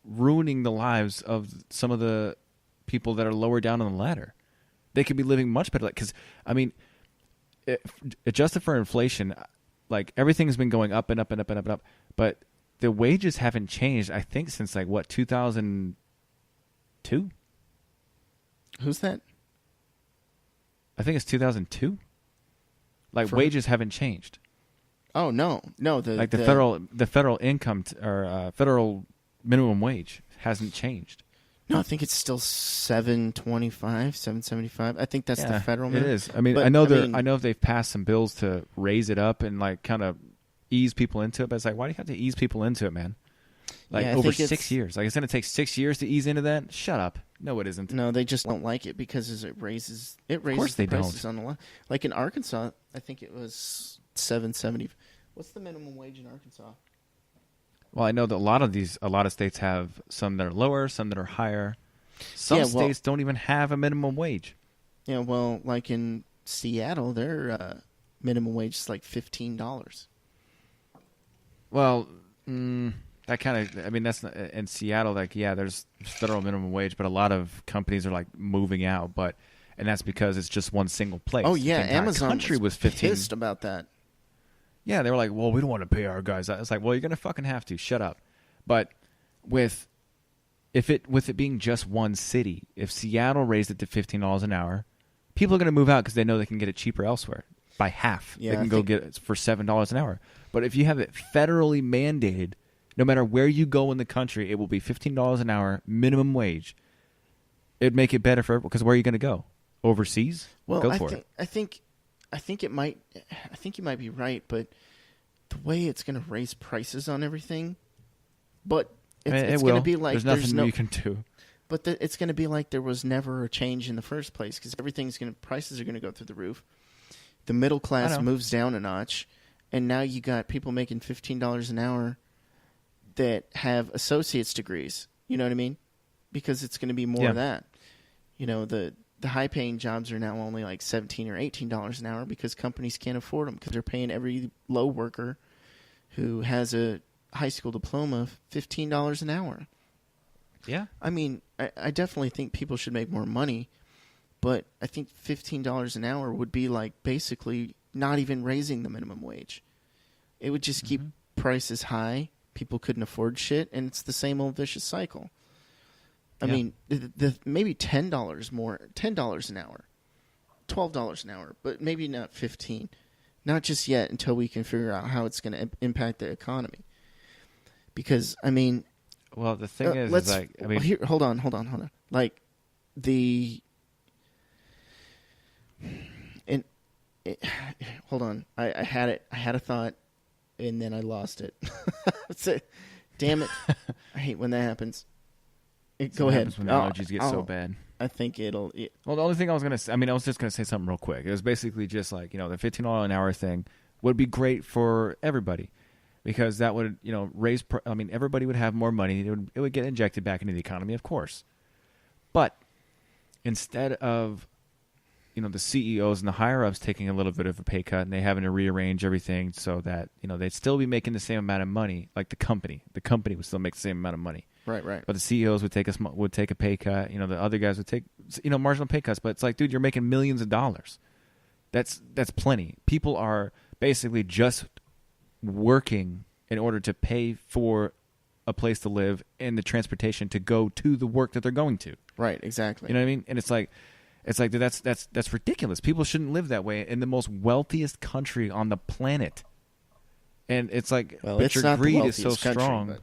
ruining the lives of some of the people that are lower down on the ladder. They could be living much better. Because, I mean, adjusted for inflation, like everything's been going up and up and up and up and up. But the wages haven't changed, I think, since like what, 2002? Who's that? I think it's 2002. Like wages haven't changed. Oh no. The federal income or federal minimum wage hasn't changed. No, I think it's still $7.25, $7.75. I think that's the federal minimum. It is. I mean, I know they've passed some bills to raise it up and like kind of ease people into it. But it's like, why do you have to ease people into it, man? Like over 6 years. Like it's going to take 6 years to ease into that. Shut up. No, it isn't. No, they just don't like it because it raises the prices on the line. Like in Arkansas, I think it was $7.70. What's the minimum wage in Arkansas? Well, I know that a lot of states have some that are lower, some that are higher. Some states don't even have a minimum wage. Yeah, well, like in Seattle, their minimum wage is like $15. Well, that kind of, I mean, that's not, in Seattle, like, yeah, there's federal minimum wage, but a lot of companies are like moving out, and that's because it's just one single place. Oh yeah, Amazon country was 15. Pissed about that. Yeah, they were like, well, we don't want to pay our guys. It's like, well, you're going to fucking have to. Shut up. But with it being just one city, if Seattle raised it to $15 an hour, people are going to move out because they know they can get it cheaper elsewhere by half. Yeah, they can go get it for $7 an hour. But if you have it federally mandated, no matter where you go in the country, it will be $15 an hour minimum wage. It'd make it better for everyone because where are you going to go? Overseas? Well, go for it. I think you might be right, but the way it's going to raise prices on everything, but it's going to be like there's nothing you can do. But it's going to be like there was never a change in the first place because prices are going to go through the roof. The middle class moves down a notch, and now you got people making $15 an hour that have associate's degrees. You know what I mean? Because it's going to be more of that. You know, the high-paying jobs are now only like $17 or $18 an hour because companies can't afford them because they're paying every low worker who has a high school diploma $15 an hour. Yeah. I mean, I definitely think people should make more money, but I think $15 an hour would be like basically not even raising the minimum wage. It would just keep prices high. People couldn't afford shit, and it's the same old vicious cycle. I mean, maybe $10 more, $10 an hour, $12 an hour, but maybe not $15. Not just yet until we can figure out how it's going to impact the economy. Because, I mean... Well, the thing is like... I mean, here, hold on. Like, hold on. I had a thought, and then I lost it. Damn it. I hate when that happens. Go ahead. When the allergies get so bad. I think it'll... Well, the only thing I was going to say... I mean, I was just going to say something real quick. It was basically just like, the $15 an hour thing would be great for everybody because that would, raise... I mean, everybody would have more money. It would get injected back into the economy, of course. But instead of, the CEOs and the higher-ups taking a little bit of a pay cut and they having to rearrange everything so that, they'd still be making the same amount of money, like the company. The company would still make the same amount of money. Right. But the CEOs would take a pay cut. The other guys would take marginal pay cuts. But it's like, dude, you're making millions of dollars. That's plenty. People are basically just working in order to pay for a place to live and the transportation to go to the work that they're going to. Right. Exactly. You know what I mean? And it's like, dude, that's ridiculous. People shouldn't live that way in the most wealthiest country on the planet. And it's like, but your greed is so strong. But...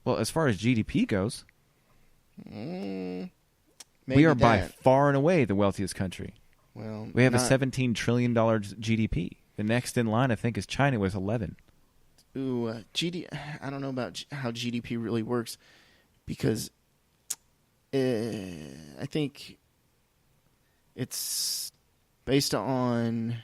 Well, as far as GDP goes, we are by far and away the wealthiest country. Well, we have a $17 trillion GDP. The next in line, I think, is China with 11. Ooh, I don't know about how GDP really works because I think it's based on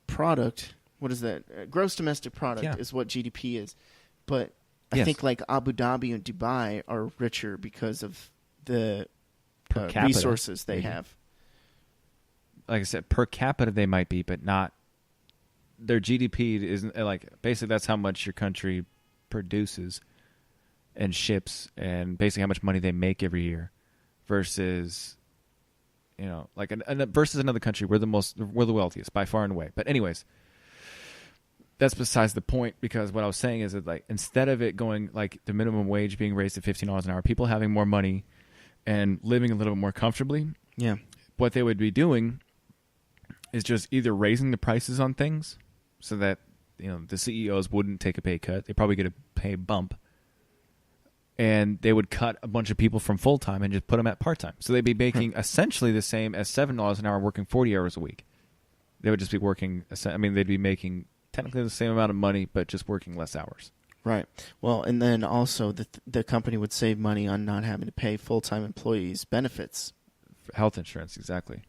product. What is that? Gross domestic product is what GDP is. But I think like Abu Dhabi and Dubai are richer because of the resources they have. Like I said, per capita they might be, but not. Their GDP isn't like basically that's how much your country produces and ships, and basically how much money they make every year. Versus, you know, like versus another country, we're the wealthiest by far and away. But anyways, that's besides the point, because what I was saying is that, like, instead of it going like the minimum wage being raised to $15 an hour, people having more money and living a little bit more comfortably. Yeah. What they would be doing is just either raising the prices on things so that, you know, the CEOs wouldn't take a pay cut. They probably get a pay bump. And they would cut a bunch of people from full-time and just put them at part-time. So they'd be making essentially the same as $7 an hour working 40 hours a week. They would just be working, I mean, they'd be making technically the same amount of money, but just working less hours. Right. Well, and then also the company would save money on not having to pay full-time employees benefits. Health insurance, exactly.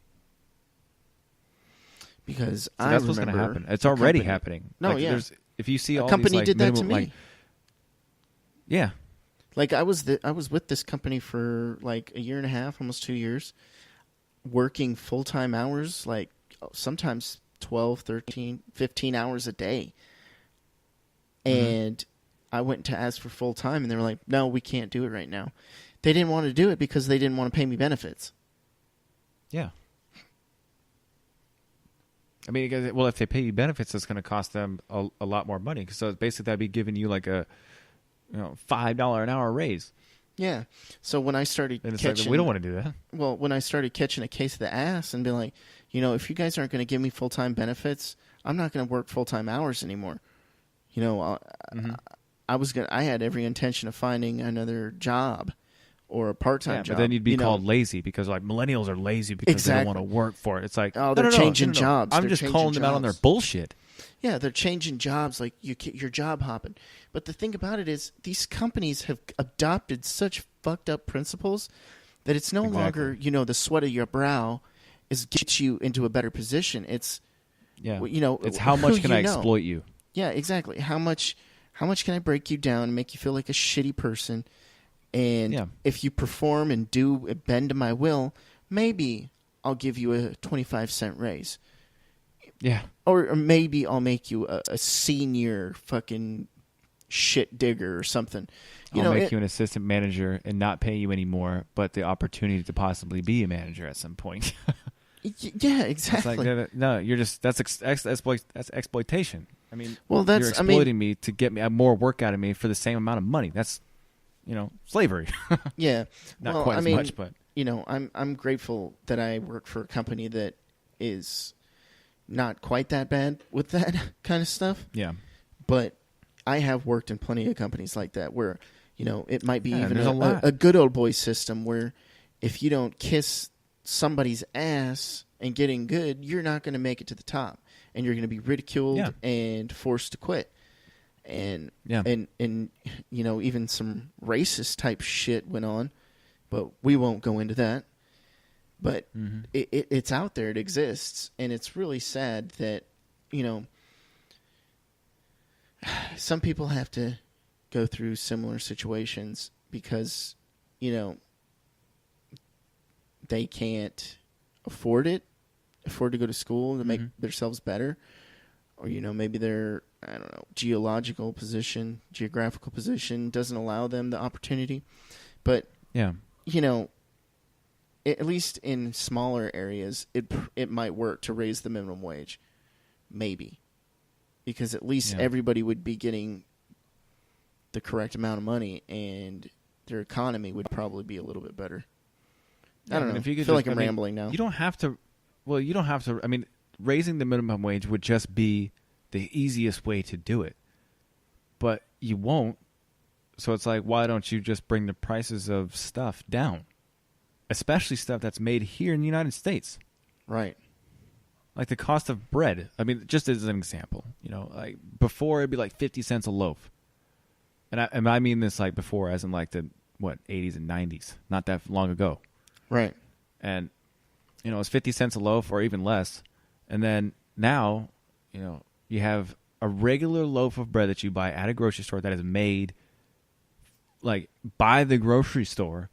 Because so that's what's going to happen. It's already happening. No, like, yeah. If you see a all company these, like, did that to me. Like, yeah. Like I was with this company for like a year and a half, almost 2 years, working full-time hours, like sometimes 12, 13, 15 hours a day. And I went to ask for full-time, and they were like, no, we can't do it right now. They didn't want to do it because they didn't want to pay me benefits. Yeah. I mean, well, if they pay you benefits, it's going to cost them a lot more money. So basically, that'd be giving you like a $5 an hour raise. Yeah. So when I started catching... Like, we don't want to do that. Well, when I started catching a case of the ass and being like, if you guys aren't going to give me full-time benefits, I'm not going to work full-time hours anymore. I had every intention of finding another job or a part-time job. But then you'd be called lazy because, like, millennials are lazy because they don't want to work for it. It's like, they're changing jobs. I'm just calling them out on their bullshit. Yeah, they're changing jobs, like you're job hopping. But the thing about it is these companies have adopted such fucked up principles that it's no longer, the sweat of your brow is gets you into a better position. It's it's how much can I exploit you? Yeah, exactly. How much can I break you down and make you feel like a shitty person? And if you perform and bend to my will, maybe I'll give you a 25-cent raise. Yeah. Or maybe I'll make you a senior fucking shit digger or something. I'll make you an assistant manager and not pay you anymore, but the opportunity to possibly be a manager at some point. Yeah, exactly. It's like, no, you're just that's exploitation. I mean, you're exploiting me to get me more work out of me for the same amount of money. That's slavery. Yeah, not quite as much, but I'm grateful that I work for a company that is not quite that bad with that kind of stuff. Yeah, but I have worked in plenty of companies like that where it might be even a good old boy system where if you don't kiss somebody's ass and getting good, you're not going to make it to the top, and you're going to be ridiculed and forced to quit. And even some racist type shit went on, but we won't go into that. But it's out there, it exists, and it's really sad that some people have to go through similar situations because they can't afford to go to school to make themselves better, or maybe their geographical position doesn't allow them the opportunity. But at least in smaller areas, it might work to raise the minimum wage, maybe, because at least everybody would be getting the correct amount of money, and their economy would probably be a little bit better. I don't know. If you could I feel like I'm rambling now. You don't have to. Well, you don't have to. I mean, raising the minimum wage would just be the easiest way to do it, but you won't. So it's like, why don't you just bring the prices of stuff down, especially stuff that's made here in the United States? Right. Like the cost of bread. I mean, just as an example, like before it'd be like 50 cents a loaf, and I mean this like before, as in like the 80s and 90s, not that long ago. Right. And, it's 50 cents a loaf or even less. And then now, you have a regular loaf of bread that you buy at a grocery store that is made like by the grocery store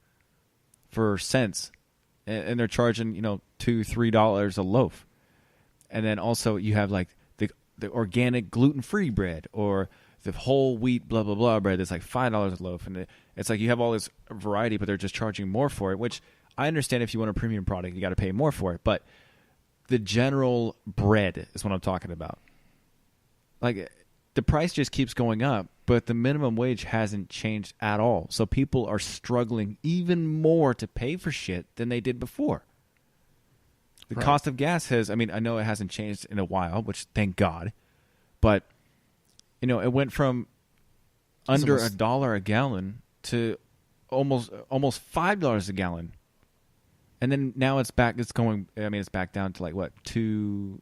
for cents. And they're charging, $2-3 a loaf. And then also you have like the organic gluten-free bread or the whole wheat blah, blah, blah bread that's like $5 a loaf. And it's like you have all this variety, but they're just charging more for it, which I understand if you want a premium product, you got to pay more for it. But the general bread is what I'm talking about. Like, the price just keeps going up, but the minimum wage hasn't changed at all. So people are struggling even more to pay for shit than they did before. The cost of gas has, I mean, I know it hasn't changed in a while, which thank God. But, you know, it went from under $1 a gallon to almost $5 a gallon. And then now it's back, it's back down to like what, $2,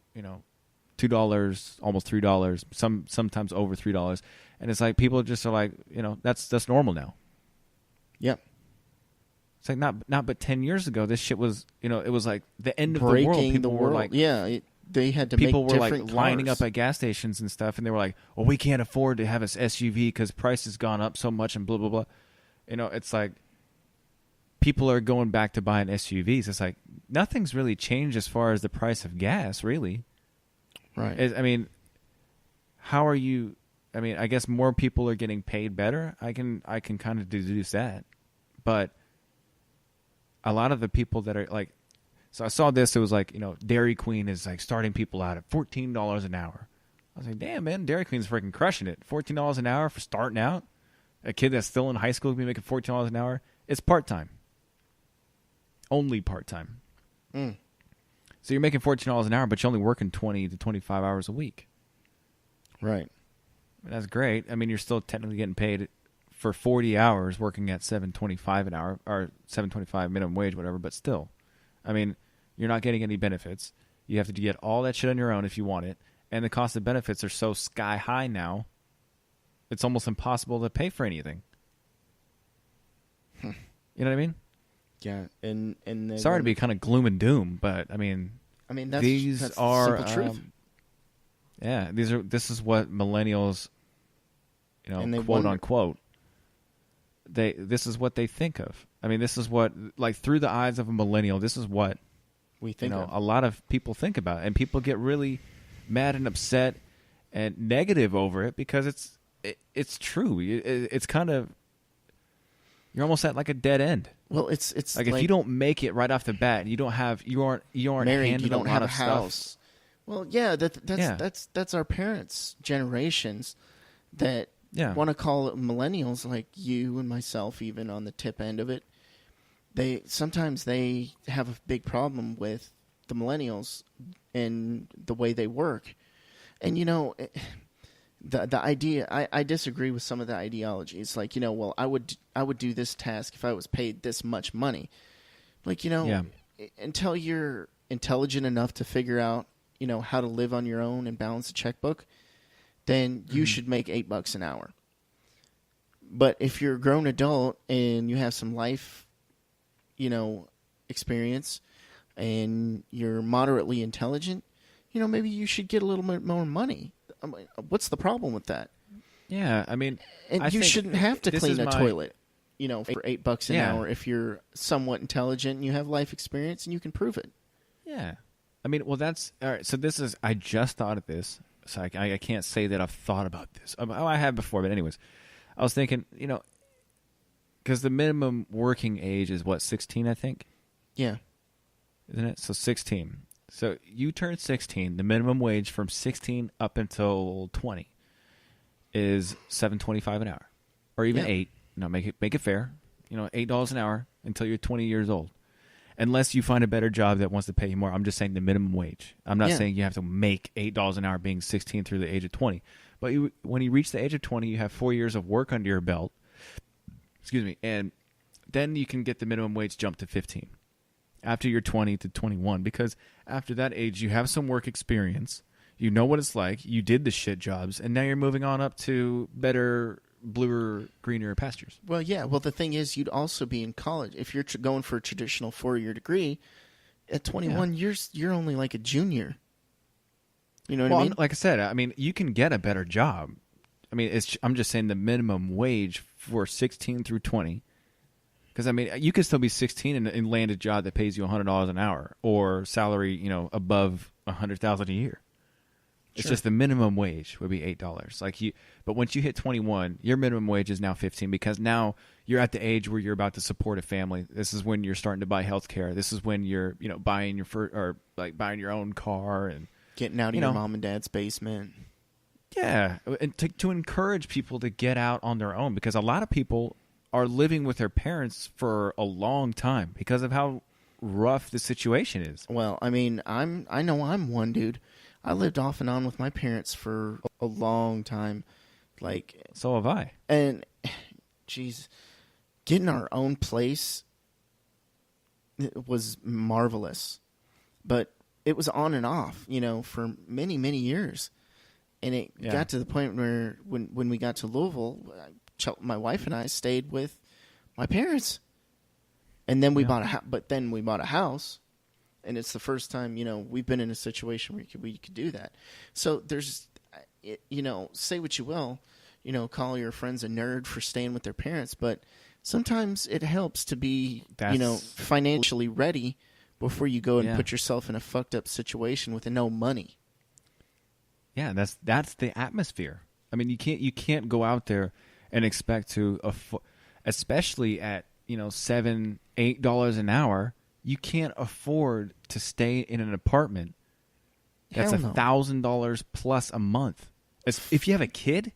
almost $3, sometimes over $3. And it's like people just are like, that's normal now. Yep. It's like not but 10 years ago this shit was, it was like the end of Breaking the world. People the were world. like, they had to people make were different like cars. lining up at gas stations and stuff, and they were like, well, we can't afford to have this SUV because price has gone up so much and blah blah blah. It's like people are going back to buying SUVs. It's like nothing's really changed as far as the price of gas, really. Right. I mean, how are you? I mean, I guess more people are getting paid better. I can kind of deduce that, but a lot of the people that are like, so I saw this. It was like, Dairy Queen is like starting people out at $14 an hour. I was like, damn, man, Dairy Queen's freaking crushing it. $14 an hour for starting out. A kid that's still in high school can be making $14 an hour. It's part time. Only part time. Mm. So you're making $14 an hour, but you're only working 20 to 25 hours a week. Right. That's great. I mean, you're still technically getting paid for 40 hours working at $7.25 an hour or $7.25 minimum wage, whatever. But still, I mean, you're not getting any benefits. You have to get all that shit on your own if you want it, and the cost of benefits are so sky high now. It's almost impossible to pay for anything. You know what I mean? Yeah, and sorry to be kind of gloom and doom, but I mean that's are the simple truth. This is what millennials, quote unquote. This is what they think of. I mean, this is what, like, through the eyes of a millennial, this is what we think of. A lot of people think about, and people get really mad and upset and negative over it because it's true. It's kind of, you're almost at like a dead end. Well, it's like if you don't make it right off the bat, and you aren't married, you don't have a house. Stuff. Well, that's our parents' generations that want to call it millennials, like you and myself, even on the tip end of it. Sometimes they have a big problem with the millennials and the way they work, and the idea. I disagree with some of the ideology. It's like, well, I would do this task if I was paid this much money. Like, until you're intelligent enough to figure out, how to live on your own and balance a checkbook, then you should make $8 an hour. But if you're a grown adult and you have some life, experience, and you're moderately intelligent, maybe you should get a little bit more money. I mean, what's the problem with that? Yeah, I mean, and you shouldn't have to clean a toilet, for $8 an Yeah. hour if you're somewhat intelligent and you have life experience and you can prove it. Yeah. I mean, well, that's all right. So I just thought of this. So I can't say that I've thought about this. I have before, but anyways, I was thinking, because the minimum working age is what, 16, I think? Yeah. Isn't it? So 16. So you turn 16, the minimum wage from 16 up until 20 is $7.25 an hour, or even $8. Make it fair. $8 an hour until you're 20 years old. Unless you find a better job that wants to pay you more. I'm just saying the minimum wage. I'm not saying you have to make $8 an hour being 16 through the age of 20. But when you reach the age of 20, you have 4 years of work under your belt. Excuse me. And then you can get the minimum wage jump to 15 after you're 20 to 21. Because after that age, you have some work experience. You know what it's like. You did the shit jobs. And now you're moving on up to better, bluer, greener pastures. Well, yeah. Well, the thing is, you'd also be in college. If you're going for a traditional 4-year degree, at 21, you're only like a junior. You know what I mean? Like I said, you can get a better job. I'm just saying the minimum wage for 16 through 20. Because, you could still be 16 and land a job that pays you $100 an hour or salary, above $100,000 a year. It's just the minimum wage would be $8. But once you hit 21, your minimum wage is now 15 because now you're at the age where you're about to support a family. This is when you're starting to buy health care. This is when you're, buying buying your own car and getting out of your mom and dad's basement. Yeah, and to encourage people to get out on their own, because a lot of people are living with their parents for a long time because of how rough the situation is. Well, I mean, I know I'm one dude. I lived off and on with my parents for a long time. So have I. And, geez, getting our own place was marvelous. But it was on and off, for many, many years. And it got to the point where when we got to Louisville, my wife and I stayed with my parents. And then we bought a house. And it's the first time, we've been in a situation where we could do that. So there's, say what you will, call your friends a nerd for staying with their parents. But sometimes it helps to be, financially ready before you go and put yourself in a fucked up situation with no money. Yeah, that's the atmosphere. I mean, you can't go out there and expect to, especially at $7-8 an hour. You can't afford to stay in an apartment that's $1,000 plus a month. If you have a kid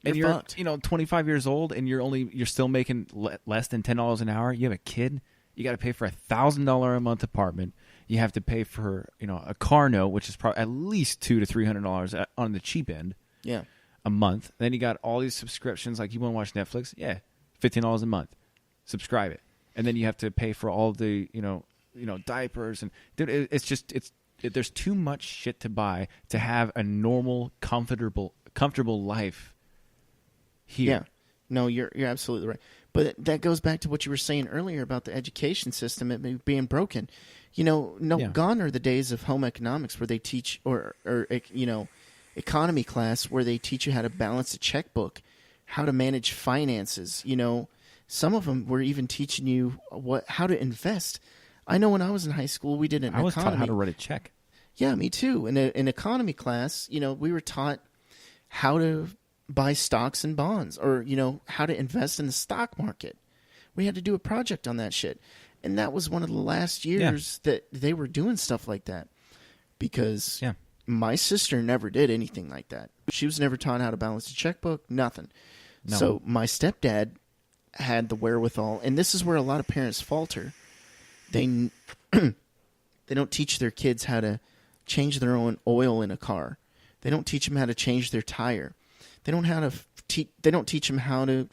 and you're fucked. 25 years old and you're still making less than $10 an hour, you have a kid, you got to pay for $1,000 a month apartment. You have to pay for a car note, which is probably at least $200 to $300 on the cheap end. Yeah, a month. Then you got all these subscriptions, like you want to watch Netflix, $15 a month, subscribe it. And then you have to pay for all the, diapers and dude, there's too much shit to buy to have a normal, comfortable life here. Yeah, no, you're absolutely right. But that goes back to what you were saying earlier about the education system being broken. Gone are the days of home economics where they teach or economy class where they teach you how to balance a checkbook, how to manage finances. Some of them were even teaching you how to invest. I know when I was in high school, we did an economy. I was taught how to write a check. Yeah, me too. In an economy class, we were taught how to buy stocks and bonds or, how to invest in the stock market. We had to do a project on that shit. And that was one of the last years that they were doing stuff like that because my sister never did anything like that. She was never taught how to balance a checkbook, nothing. No. So my stepdad had the wherewithal, and this is where a lot of parents falter. They don't teach their kids how to change their own oil in a car. They don't teach them how to change their tire. They don't teach them how to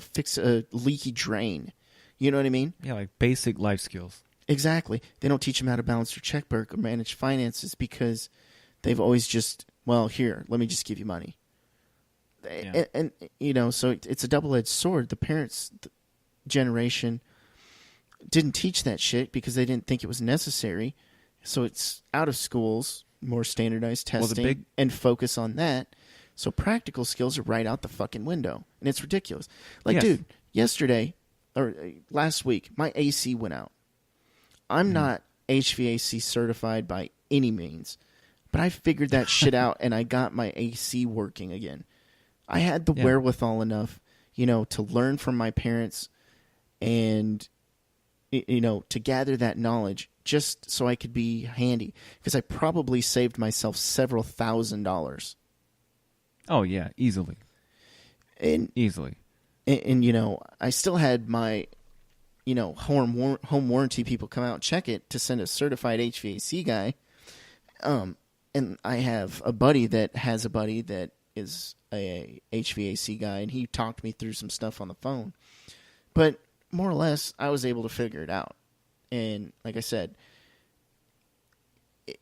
fix a leaky drain. You know what I mean? Yeah, like basic life skills. Exactly. They don't teach them how to balance their checkbook or manage finances because they've always just, here, let me just give you money. Yeah. And so it's a double-edged sword. The parents' generation didn't teach that shit because they didn't think it was necessary. So it's out of schools, more standardized testing, and focus on that. So practical skills are right out the fucking window. And it's ridiculous. Dude, yesterday or last week, my AC went out. I'm not HVAC certified by any means, but I figured that shit out and I got my AC working again. I had the wherewithal enough, to learn from my parents and, to gather that knowledge just so I could be handy because I probably saved myself several $1,000s. Oh, yeah, easily. Easily. And I still had my, home warranty people come out and check it to send a certified HVAC guy. And I have a buddy that has a buddy that is a HVAC guy, and he talked me through some stuff on the phone. But more or less, I was able to figure it out. And like I said,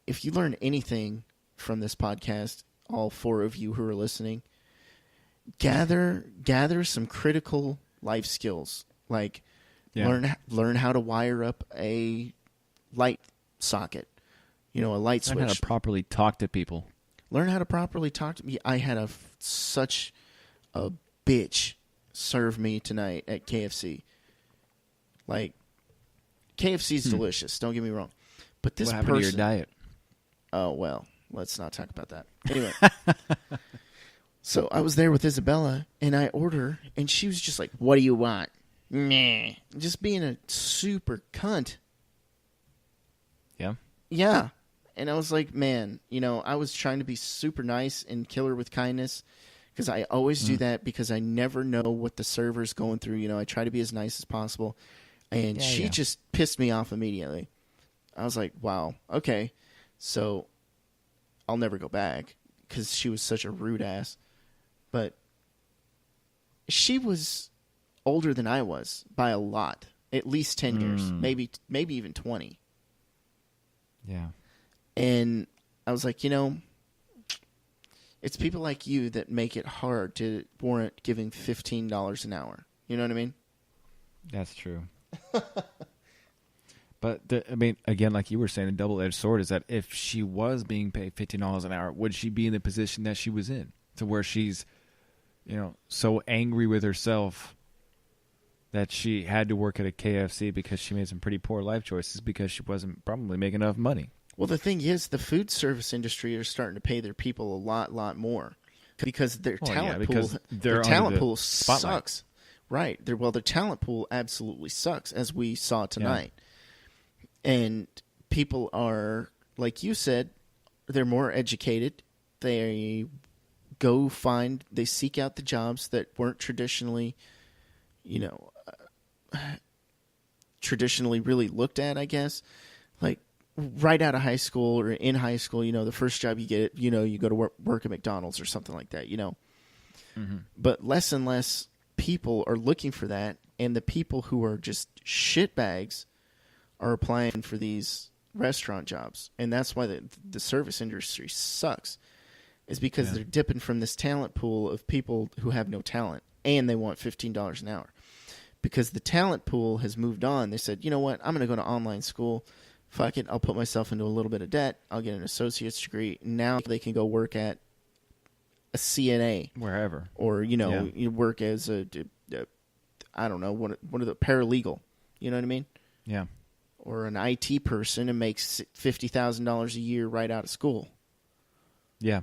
if you learn anything from this podcast, all four of you who are listening, gather some critical life skills. Like learn how to wire up a light socket, a light switch. Learn how to properly talk to people. Learn how to properly talk to me. I had such a bitch serve me tonight at KFC. Like, KFC's delicious. Don't get me wrong. But this what happened to your diet? Oh, well, let's not talk about that. Anyway. So I was there with Isabella, and I order, and she was just like, "What do you want?" Meh. Just being a super cunt. Yeah? Yeah. And I was like, man, I was trying to be super nice and kill her with kindness, because I always do that, because I never know what the server's going through. I try to be as nice as possible. And she just pissed me off immediately. I was like, wow, okay. So I'll never go back, because she was such a rude ass. But she was older than I was by a lot, at least 10 years, maybe even 20. Yeah. And I was like, it's people like you that make it hard to warrant giving $15 an hour. You know what I mean? That's true. But, again, like you were saying, a double-edged sword is that if she was being paid $15 an hour, would she be in the position that she was in, to where she's, so angry with herself that she had to work at a KFC because she made some pretty poor life choices because she wasn't probably making enough money? Well, the thing is, the food service industry are starting to pay their people a lot more, because their talent pool sucks. Right. Their talent pool absolutely sucks, as we saw tonight. Yeah. And people are, like you said, they're more educated. They seek out the jobs that weren't traditionally, traditionally really looked at, I guess. Like, right out of high school or in high school, the first job you get, you go to work at McDonald's or something like that, Mm-hmm. But less and less people are looking for that, and the people who are just shitbags are applying for these restaurant jobs. And that's why the service industry sucks, is because they're dipping from this talent pool of people who have no talent, and they want $15 an hour. Because the talent pool has moved on. They said, you know what, I'm going to go to online school. Fuck it, I'll put myself into a little bit of debt. I'll get an associate's degree. Now they can go work at a CNA. Wherever. Or, you work as I don't know, one of the paralegal. You know what I mean? Yeah. Or an IT person and makes $50,000 a year right out of school. Yeah.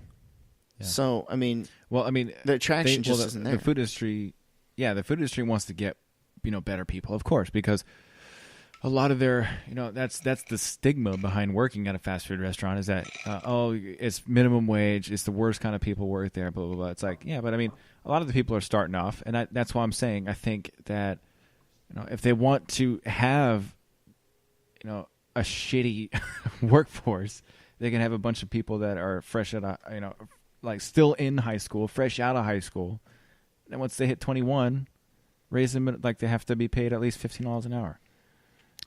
So, the attraction isn't there. The food industry, the food industry wants to get, better people, of course, because a lot of their, that's the stigma behind working at a fast food restaurant, is that, it's minimum wage, it's the worst kind of people work there, blah, blah, blah. It's like, but a lot of the people are starting off, and that's why I'm saying I think that, if they want to have, a shitty workforce, they can have a bunch of people that are fresh out of, like still in high school, fresh out of high school. And once they hit 21, raise them, like they have to be paid at least $15 an hour.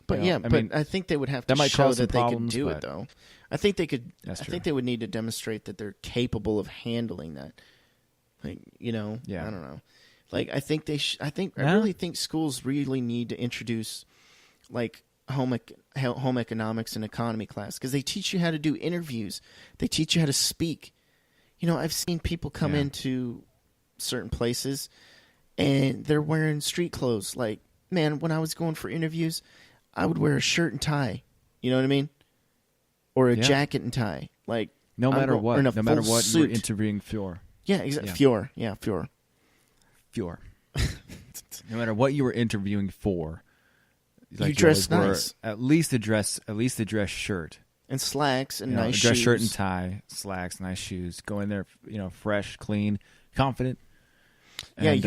But I think they would have to show that they could do it, though. I think they could. I think they would need to demonstrate that they're capable of handling that. Like, I don't know. Like, I think I really think schools really need to introduce, like, home economics and economy class, because they teach you how to do interviews. They teach you how to speak. I've seen people come into certain places and they're wearing street clothes. Like, man, when I was going for interviews, I would wear a shirt and tie. You know what I mean? Or a jacket and tie. Like, no matter what suit. you're interviewing for. Yeah, exactly. Fior. Yeah, Fior. No matter what you were interviewing for, like, you dress nice. At least a dress shirt. And slacks and nice shoes. Dress shirt and tie, slacks, nice shoes. Go in there, fresh, clean, confident. Yeah, and,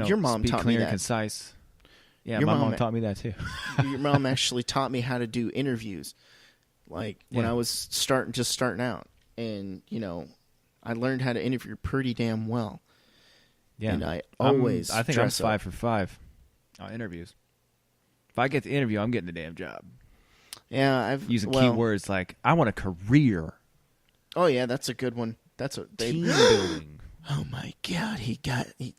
your mom speak taught clear me that. And concise. Yeah, your my mom taught me that too. Your mom actually taught me how to do interviews, like when I was starting out, and I learned how to interview pretty damn well. Yeah, and I think I'm 5 for 5 on interviews. If I get the interview, I'm getting the damn job. Yeah, I've using keywords like I want a career. Oh yeah, that's a good one. That's what team building. Oh my God, he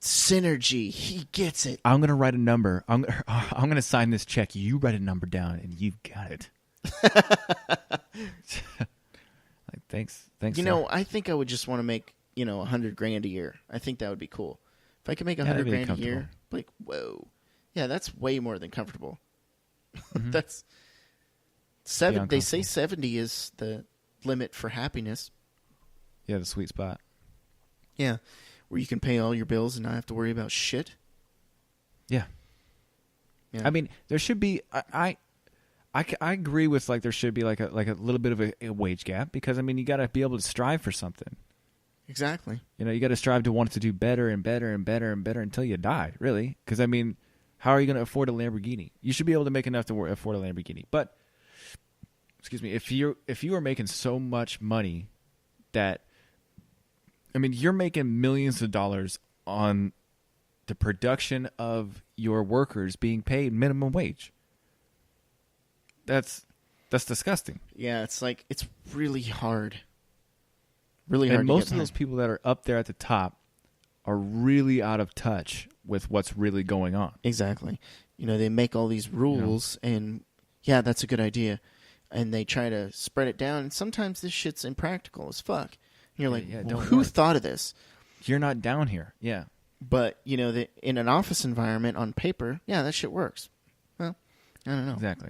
synergy. He gets it. I'm gonna write a number. I'm gonna sign this check. You write a number down, and you've got it. Like, thanks. I think I would just want to make $100,000 a year. I think that would be cool. If I could make $100,000 a year, like, whoa, yeah, that's way more than comfortable. Mm-hmm. That's 7. They say 70 is the limit for happiness. Yeah, the sweet spot. Yeah, where you can pay all your bills and not have to worry about shit. Yeah. I mean, there should be. I agree with there should be like a little bit of a wage gap, because I mean you got to be able to strive for something. Exactly. You got to strive to want to do better and better and better and better until you die. Really, because I mean, how are you going to afford a Lamborghini? You should be able to make enough to afford a Lamborghini. But excuse me, if you are making so much money that, I mean, you're making millions of dollars on the production of your workers being paid minimum wage. That's disgusting. Yeah, it's really hard. Really hard. And to most get of those people that are up there at the top are really out of touch with what's really going on. Exactly. They make all these rules, and yeah, that's a good idea, and they try to spread it down. And sometimes this shit's impractical as fuck. And you're like, who thought of this? You're not down here. Yeah. But in an office environment on paper, yeah, that shit works. Well, I don't know. Exactly.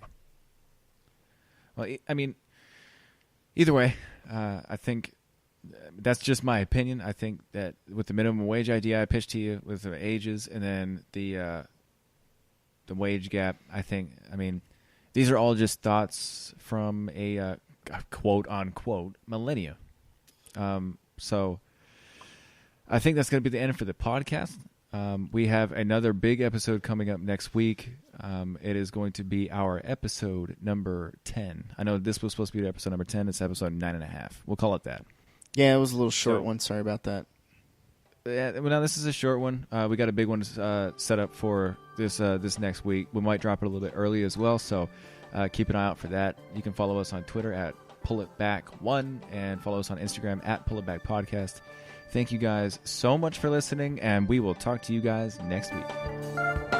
Well, I mean, either way, I think that's just my opinion. I think that with the minimum wage idea I pitched to you, with the ages and then the wage gap, I mean, these are all just thoughts from a quote unquote millennia. So I think that's going to be the end for the podcast. We have another big episode coming up next week. It is going to be our episode number 10. I know this was supposed to be episode number 10. It's episode 9.5. We'll call it that. Yeah, it was a little short one. Sorry about that. Yeah, well, now this is a short one. We got a big one set up for this next week. We might drop it a little bit early as well, so keep an eye out for that. You can follow us on Twitter at PullItBack1 and follow us on Instagram at PullItBackPodcast. Thank you guys so much for listening, and we will talk to you guys next week.